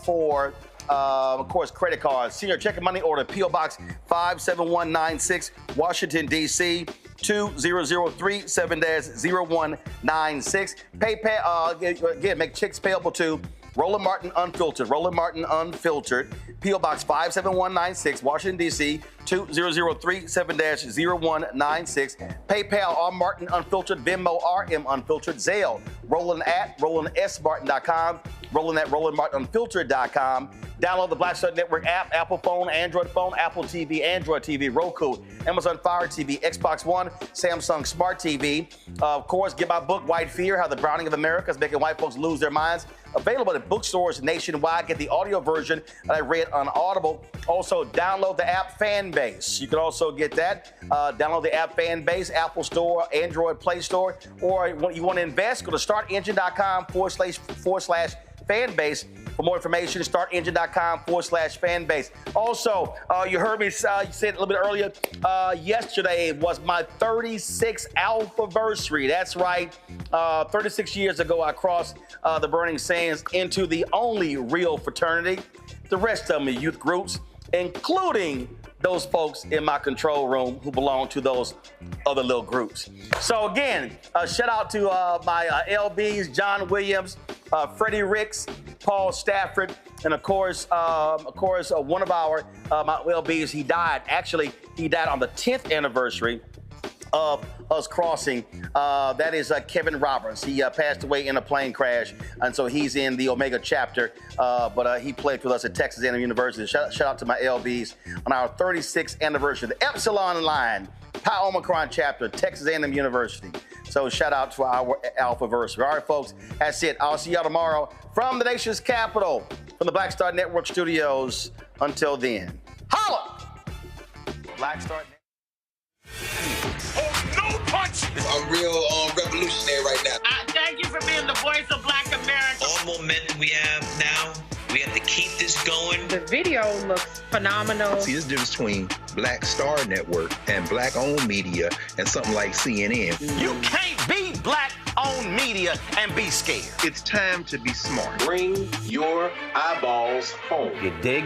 for, of course, credit cards. Senior checking money order, P.O. Box 57196, Washington, D.C. 2003-7-0196. PayPal, again, make checks payable to Roland Martin Unfiltered. Roland Martin Unfiltered. P.O. Box 57196, Washington, D.C. 2003-7-0196. PayPal, R. Martin Unfiltered. Venmo, RM Unfiltered. Zelle, Roland at RolandSMartin.com. Roland at RolandMartinUnfiltered.com. Download the Black Star Network app, Apple phone, Android phone, Apple TV, Android TV, Roku, Amazon Fire TV, Xbox One, Samsung Smart TV. Of course, get my book, White Fear, How the Browning of America is Making White Folks Lose Their Minds. Available at bookstores nationwide. Get the audio version that I read on Audible. Also, download the app Fanbase. You can also get that. Download the app Fanbase, Apple Store, Android Play Store. Or when you want to invest, go to startengine.com/Fanbase. For more information, startengine.com/Fanbase. Also, you heard me say it a little bit earlier. Yesterday was my 36th Alphaversary. That's right. 36 years ago, I crossed the burning sands into the only real fraternity. The rest of them are youth groups, including those folks in my control room who belong to those other little groups. So again, shout out to my LBs, John Williams, Freddie Ricks, Paul Stafford, and of course, one of our my LBs, he died. Actually, he died on the 10th anniversary of us crossing. That is Kevin Roberts. He passed away in a plane crash, and so he's in the Omega chapter, but he played with us at Texas A&M University. Shout out to my LBs on our 36th anniversary. The Epsilon line, Pi Omicron chapter, Texas A&M University. So shout out to our Alphaversary. All right, folks, that's it. I'll see y'all tomorrow from the nation's capital, from the Black Star Network studios. Until then, holla! Black Star Network. No punch! I'm real revolutionary right now. Thank you for being the voice of Black America. All momentum we have now, we have to keep this going. The video looks phenomenal. See, this difference between Black Star Network and black-owned media and something like CNN. You can't be black-owned media and be scared. It's time to be smart. Bring your eyeballs home. You dig?